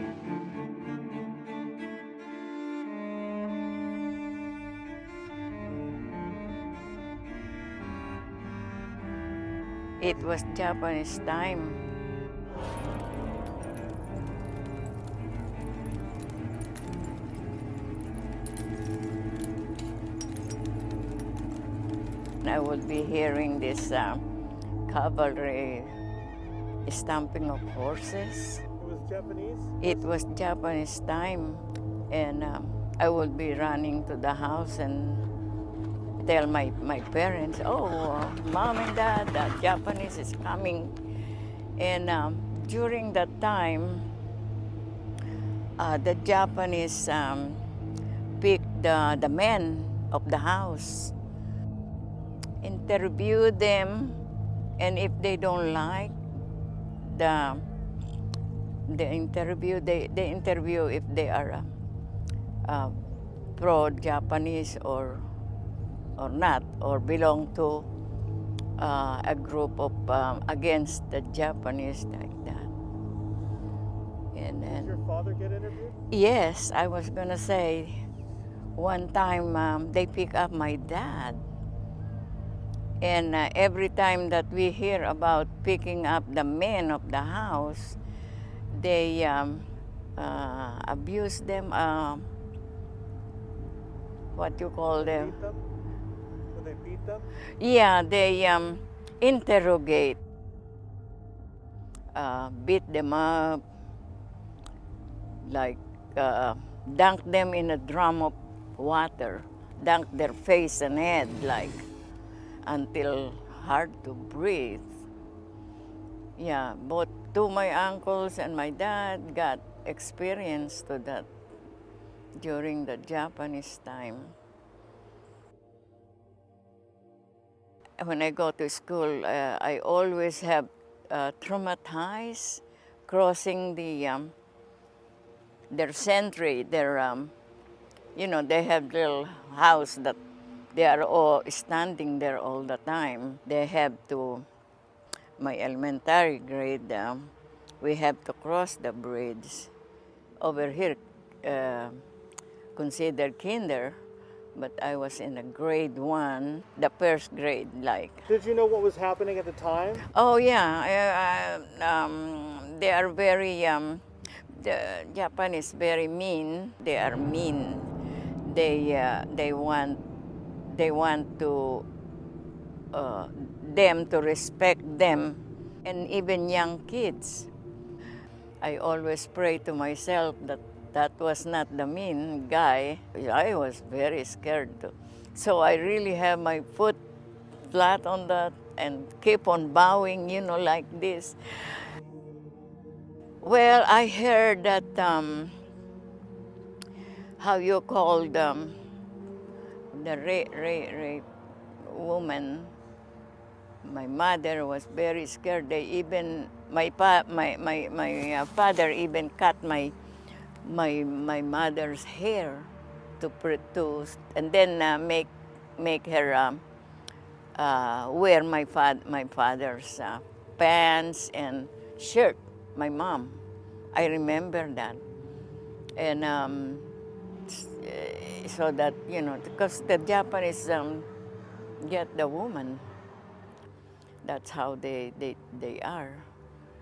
It was Japanese time. I would be hearing this cavalry stamping of horses. It was Japanese? It was Japanese time, and I would be running to the house and tell my parents, oh, Mom and Dad, the Japanese is coming. And during that time, the Japanese picked the men of the house, interview them, and if they don't like the interview, they interview if they are pro-Japanese or not, or belong to a group of against the Japanese, like that. And then, did your father get interviewed? Yes, I was gonna say, one time they pick up my dad. And every time that we hear about picking up the men of the house, they abuse them, what you call them? Beat them? Will they beat them? Yeah, they interrogate, beat them up, like dunk them in a drum of water, dunk their face and head, like, until hard to breathe. Yeah, both to my uncles and my dad got experience to that during the Japanese time. When I go to school, I always have traumatized crossing their sentry, their, you know, they have little house that they are all standing there all the time. They have to, my elementary grade, we have to cross the bridge. Over here, considered kinder, but I was in a grade 1, the first grade, like. Did you know what was happening at the time? Oh yeah, they are very, the Japanese very mean. They are mean. They want to them to respect them, and even young kids. I always pray to myself that that was not the mean guy. I was very scared too. So I really have my foot flat on that and keep on bowing, you know, like this. Well, I heard that, how you call them, the rape woman. My mother was very scared. They even, my father even cut my mother's hair to and then make her wear my father's pants and shirt. My mom, I remember that, and so that, you know, because the Japanese get the woman. That's how they are.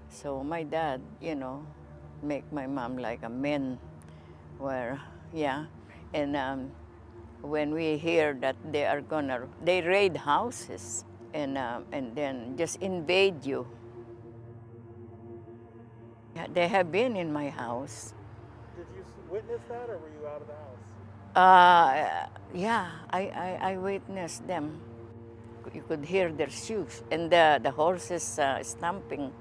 So my dad, you know, make my mom like a man, where, yeah, and when we hear that they raid houses and then just invade you. They have been in my house. Did you witness that, or were you out of the house? Yeah, I witnessed them. You could hear their shoes and the horses stomping.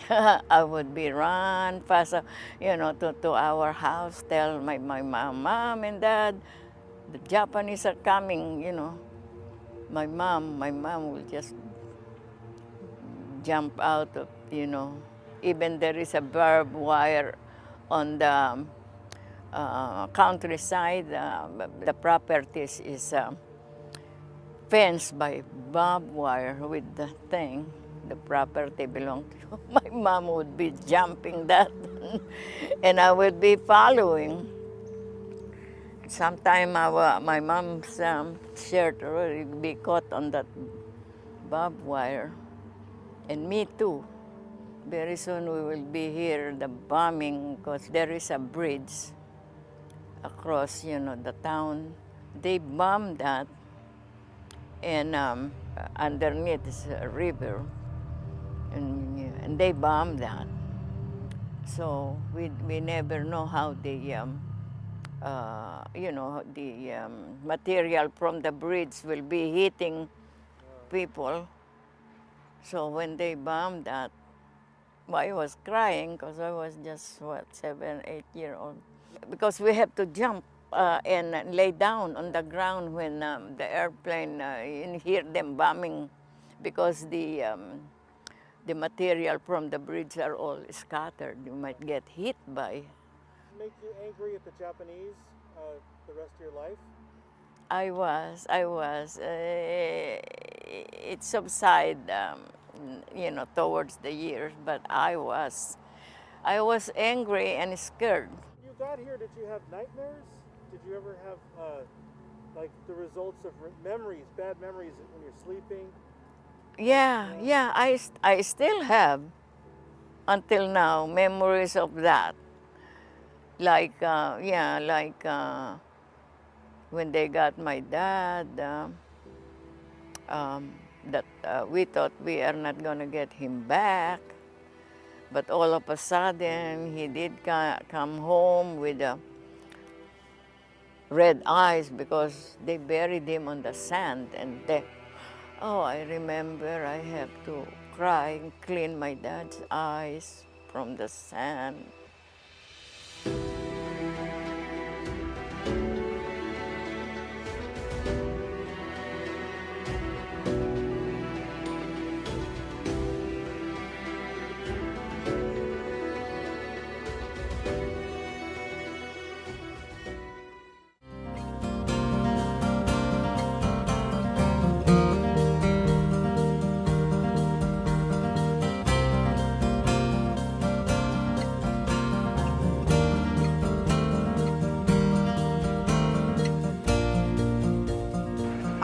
I would be run fast, to our house, tell my mom and dad, the Japanese are coming, My mom will just jump out of, even there is a barbed wire on the countryside. The properties is fenced by barbed wire with the thing. The property belonged to my mom would be jumping that and I would be following. Sometime my mom's shirt would be caught on that barbed wire, and me too. Very soon we will be here, the bombing, because there is a bridge across, the town. They bombed that, and underneath is a river, and they bombed that. So we never know how the material from the bridge will be hitting people. So when they bombed that, I was crying because I was just, 7, 8 years old. Because we have to jump and lay down on the ground when the airplane, you hear them bombing, because the material from the bridge are all scattered. You might get hit by. Make you angry at the Japanese the rest of your life? I was. It subsided, towards the years, but I was angry and scared. When you got here, did you have nightmares? Did you ever have like the results of memories, bad memories when you're sleeping? Yeah, I still have, until now, memories of that. Like when they got my dad, that we thought we are not going to get him back. But all of a sudden, he did come home with red eyes because they buried him on the sand. And I remember I have to cry and clean my dad's eyes from the sand.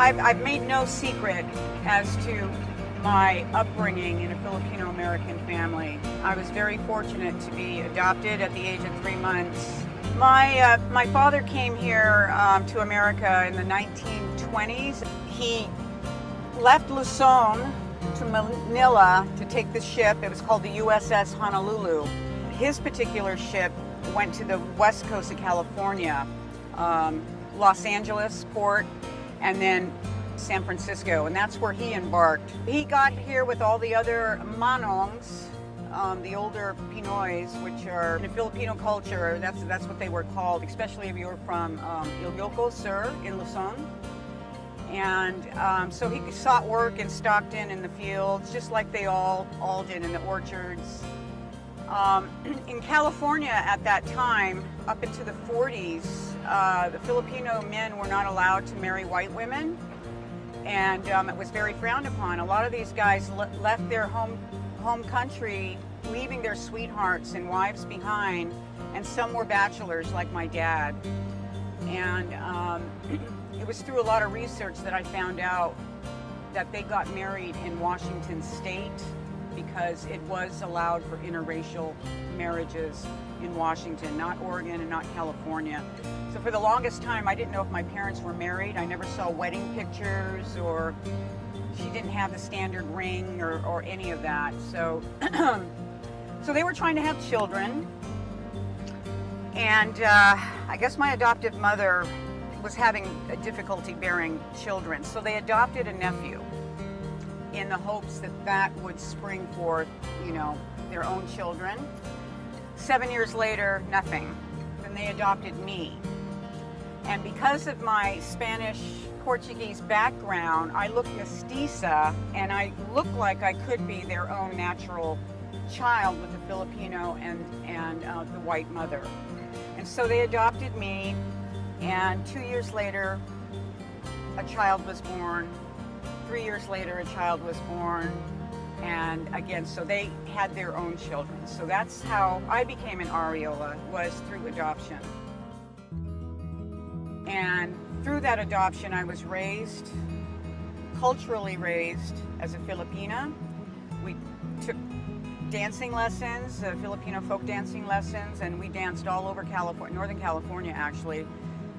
I've made no secret as to my upbringing in a Filipino-American family. I was very fortunate to be adopted at the age of 3 months. My father came here to America in the 1920s. He left Luzon to Manila to take the ship. It was called the USS Honolulu. His particular ship went to the west coast of California, Los Angeles port, and then San Francisco, and that's where he embarked. He got here with all the other manongs, the older Pinoys, which are in Filipino culture, that's what they were called, especially if you were from Ilocos Sur in Luzon. And so he sought work in Stockton in the fields, just like they all did in the orchards. In California at that time, up into the 40s, the Filipino men were not allowed to marry white women, and it was very frowned upon. A lot of these guys left their home country, leaving their sweethearts and wives behind, and some were bachelors like my dad. And it was through a lot of research that I found out that they got married in Washington State, because it was allowed for interracial marriages in Washington, not Oregon and not California. So for the longest time, I didn't know if my parents were married. I never saw wedding pictures, or she didn't have the standard ring or any of that. So, so they were trying to have children. And I guess my adoptive mother was having a difficulty bearing children. So they adopted a nephew in the hopes that that would spring forth, you know, their own children. 7 years later, nothing. Then they adopted me. And because of my Spanish Portuguese background, I look mestiza, and I look like I could be their own natural child with a Filipino and the white mother. And so they adopted me, and 2 years later, a child was born. 3 years later, a child was born. And again, so they had their own children. So that's how I became an Areola, was through adoption. And through that adoption, I was raised, culturally raised as a Filipina. We took dancing lessons, Filipino folk dancing lessons, and we danced all over California, Northern California actually.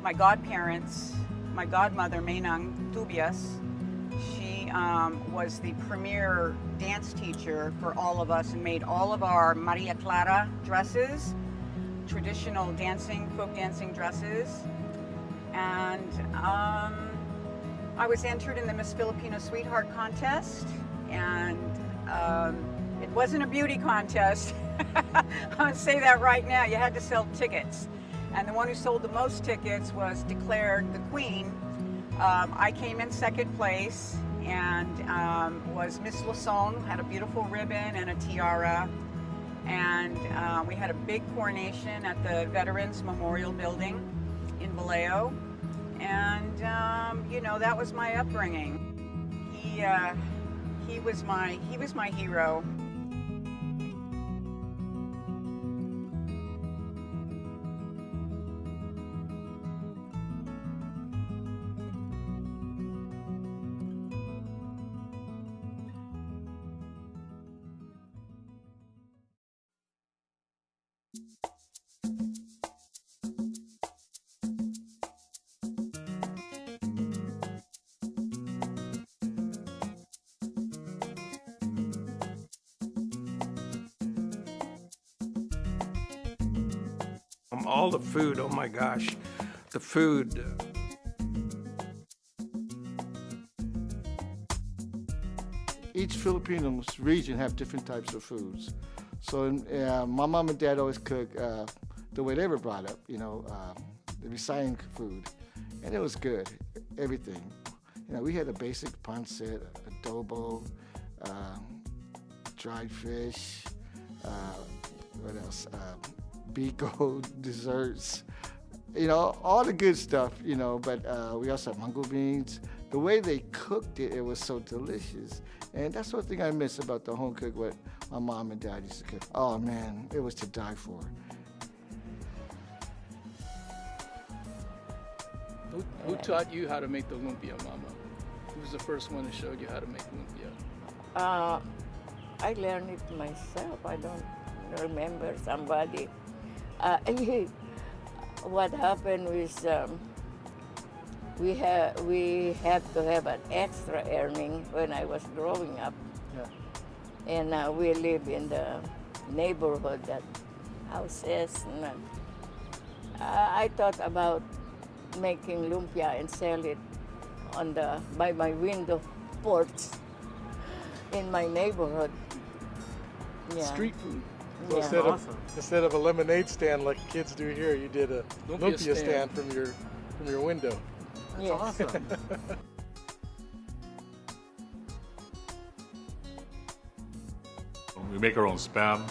My godparents, my godmother, Maynang Tubias, she was the premier dance teacher for all of us and made all of our Maria Clara dresses, traditional dancing, folk dancing dresses. And I was entered in the Miss Filipino Sweetheart contest, and it wasn't a beauty contest. I'm gonna say that right now. You had to sell tickets. And the one who sold the most tickets was declared the queen. I came in second place and was Miss Luzon, had a beautiful ribbon and a tiara. And we had a big coronation at the Veterans Memorial Building in Vallejo. And, you know, that was my upbringing. He was my hero. All the food, oh my gosh, the food. Each Filipino's region have different types of foods. So my mom and dad always cook the way they were brought up, you know, the recycling food. And it was good, everything. You know, we had a basic pancit, adobo, dried fish, what else? Biko, desserts, you know, all the good stuff, you know, but we also have mango beans. The way they cooked it, it was so delicious. And that's one thing I miss about the home cook, what my mom and dad used to cook. Oh man, it was to die for. Who taught you how to make the lumpia, Mama? Who was the first one that showed you how to make lumpia? I learned it myself. I don't remember somebody. What happened was we had to have an extra earning when I was growing up. Yeah. And we live in the neighborhood that houses. And, I thought about making lumpia and sell it by my window porch in my neighborhood. Yeah. Street food. So yeah. Instead of a lemonade stand like kids do here, you did a lumpia stand from your window. That's awesome. We make our own Spam,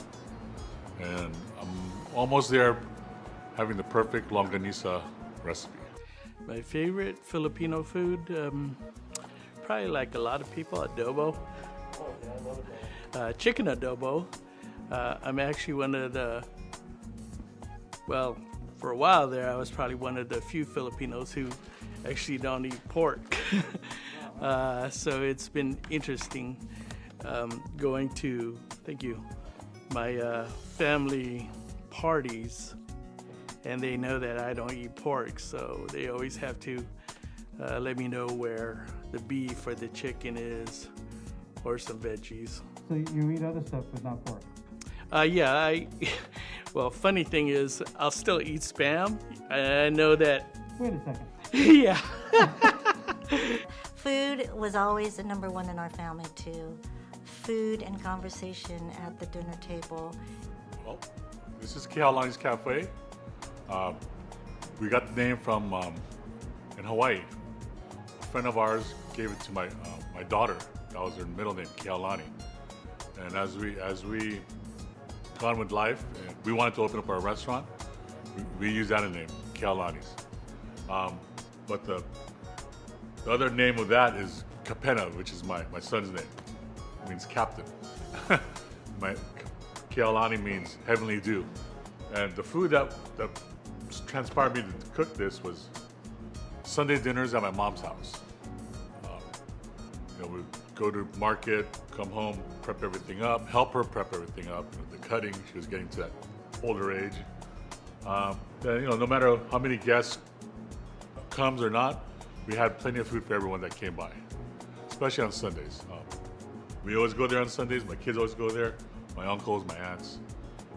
and I'm almost there having the perfect longanisa recipe. My favorite Filipino food, probably like a lot of people, adobo. Oh, yeah, I love it. Chicken adobo. I'm actually one of the, well, for a while there, I was probably one of the few Filipinos who actually don't eat pork. So it's been interesting going to, thank you, my family parties, and they know that I don't eat pork, so they always have to let me know where the beef or the chicken is, or some veggies. So you eat other stuff, but not pork? Yeah, well, funny thing is, I'll still eat Spam. I know that. Wait a second. Yeah. Food was always the number one in our family too. Food and conversation at the dinner table. Well, this is Kehaulani's Cafe. We got the name from in Hawaii. A friend of ours gave it to my daughter. That was her middle name, Kehaulani. And as we gone with life, we wanted to open up our restaurant. We use that name, Kehaulani's. But the other name of that is Kapena, which is my son's name. It means captain. My Kehaulani means heavenly dew. And the food that transpired me to cook this was Sunday dinners at my mom's house. We'd go to market, come home, prep everything up, help her prep everything up. The cutting, she was getting to that older age. Then, no matter how many guests comes or not, we had plenty of food for everyone that came by, especially on Sundays. We always go there on Sundays. My kids always go there. My uncles, my aunts.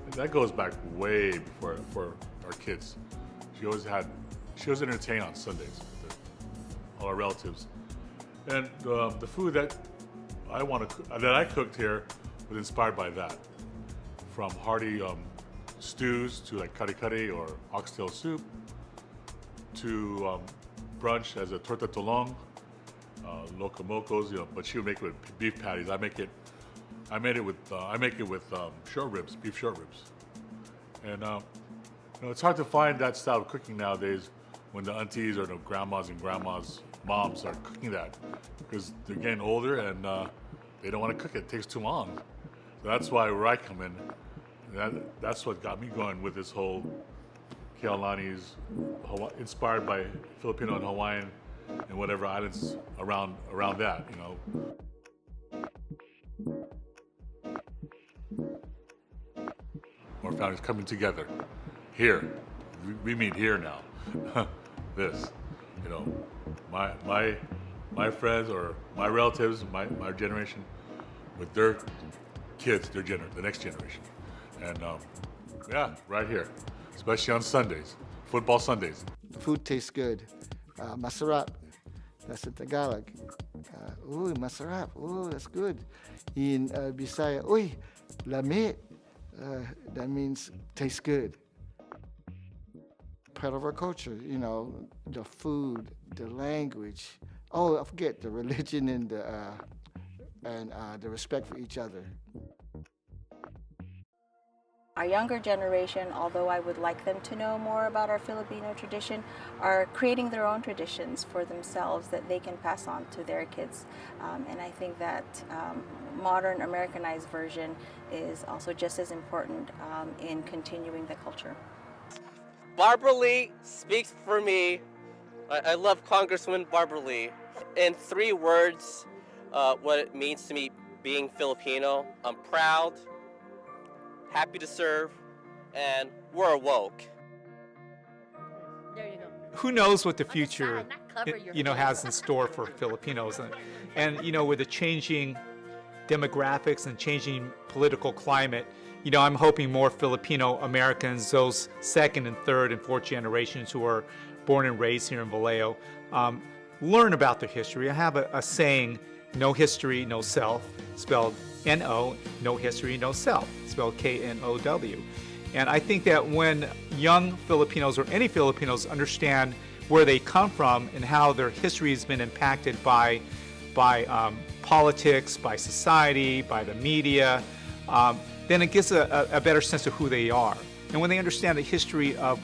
And that goes back way before for our kids. She was entertained on Sundays with all our relatives. And the food that I cooked here was inspired by that. From hearty stews to like kari kari or oxtail soup, to brunch as a torta tolong, locomocos, but she would make it with beef patties. I make it with short ribs, beef short ribs. And it's hard to find that style of cooking nowadays when the aunties or the grandmas and grandmas' moms are cooking that, because they're getting older and they don't want to cook it. It takes too long. So that's why where I come in, that's what got me going with this whole Kehaulani's, inspired by Filipino and Hawaiian and whatever islands around that, More families coming together here. We meet here now. This, my friends or my relatives, my generation, with their kids, the next generation, and right here, especially on Sundays, football Sundays. The food tastes good. Masarap, that's in Tagalog. Ooh, masarap. Ooh, that's good. In Bisaya, uy, lamit. That means tastes good. Part of our culture, the food, the language. Oh, I forget the religion and the respect for each other. Our younger generation, although I would like them to know more about our Filipino tradition, are creating their own traditions for themselves that they can pass on to their kids. And I think that modern Americanized version is also just as important in continuing the culture. Barbara Lee speaks for me. I love Congresswoman Barbara Lee. In 3 words, what it means to me being Filipino: I'm proud, happy to serve, and we're woke. There you go. Who knows what the future has in store for Filipinos, and with the changing demographics and changing political climate, I'm hoping more Filipino Americans, those second and third and fourth generations who are born and raised here in Vallejo, learn about their history. I have a saying: no history, no self, spelled N-O, no history, no self, spelled K-N-O-W. And I think that when young Filipinos or any Filipinos understand where they come from and how their history has been impacted by politics, by society, by the media, then it gives a better sense of who they are. And when they understand the history of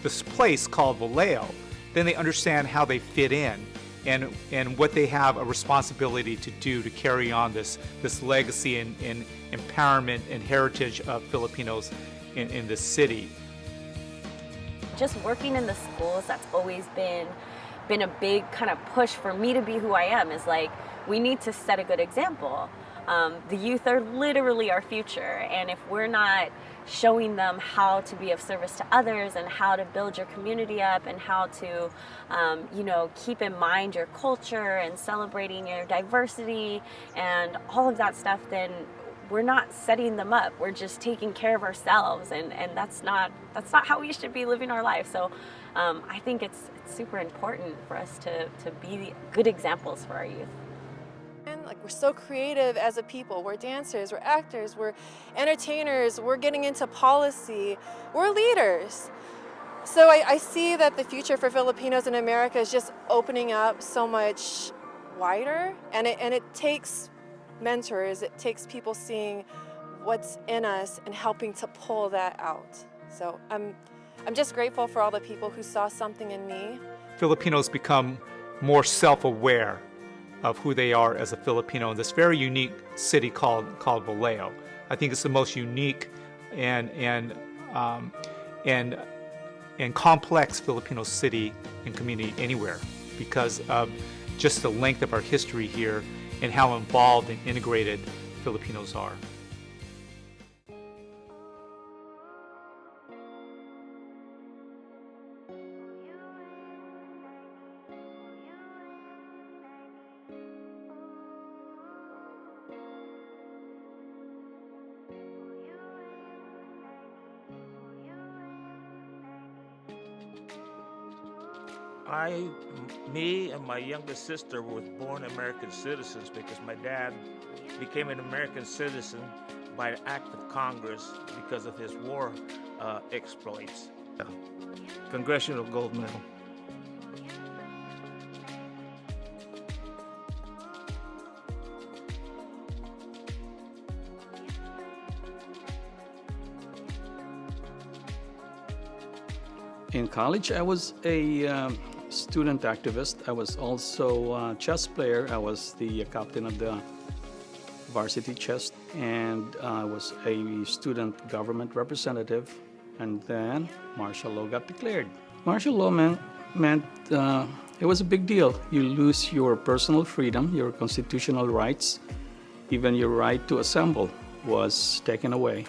this place called Vallejo, then they understand how they fit in and what they have a responsibility to do to carry on this legacy and empowerment and heritage of Filipinos in this city. Just working in the schools, that's always been a big kind of push for me to be who I am, is like, we need to set a good example. The youth are literally our future, and if we're not showing them how to be of service to others and how to build your community up and how to, keep in mind your culture and celebrating your diversity and all of that stuff, then we're not setting them up. We're just taking care of ourselves, and that's not how we should be living our life. So I think it's super important for us to be good examples for our youth. Like, we're so creative as a people. We're dancers, we're actors, we're entertainers, we're getting into policy, we're leaders. So I see that the future for Filipinos in America is just opening up so much wider, and it takes mentors, it takes people seeing what's in us and helping to pull that out. So I'm just grateful for all the people who saw something in me. Filipinos become more self-aware of who they are as a Filipino in this very unique city called Vallejo. I think it's the most unique and complex Filipino city and community anywhere because of just the length of our history here and how involved and integrated Filipinos are. Me and my younger sister were born American citizens because my dad became an American citizen by act of Congress because of his war exploits. Congressional Gold Medal. In college, I was a student activist. I was also a chess player. I was the captain of the varsity chess, and I was a student government representative. And then martial law got declared. Martial law meant it was a big deal. You lose your personal freedom, your constitutional rights, even your right to assemble was taken away.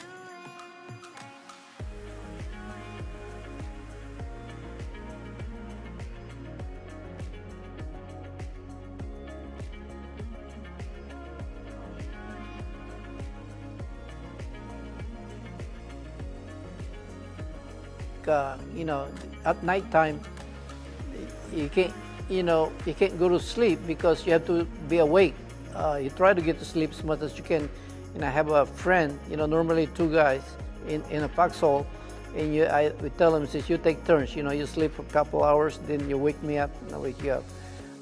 At nighttime, you can't go to sleep because you have to be awake. You try to get to sleep as much as you can. And I have a friend, normally two guys in a foxhole, and we tell them, since you take turns, you sleep for a couple hours, then you wake me up, and I wake you up.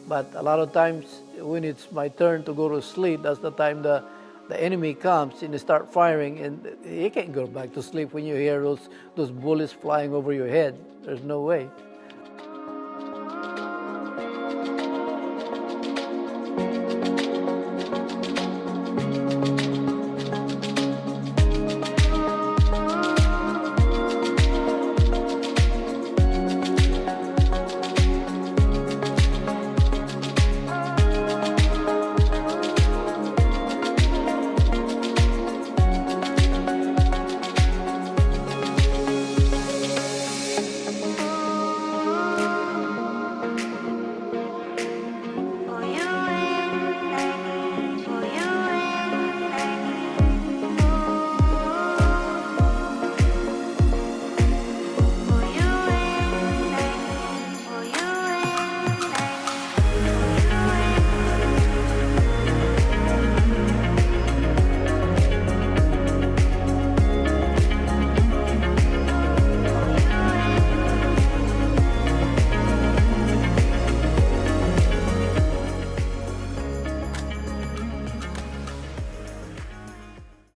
But a lot of times when it's my turn to go to sleep, that's the time the enemy comes and they start firing, and you can't go back to sleep when you hear those bullets flying over your head. There's no way.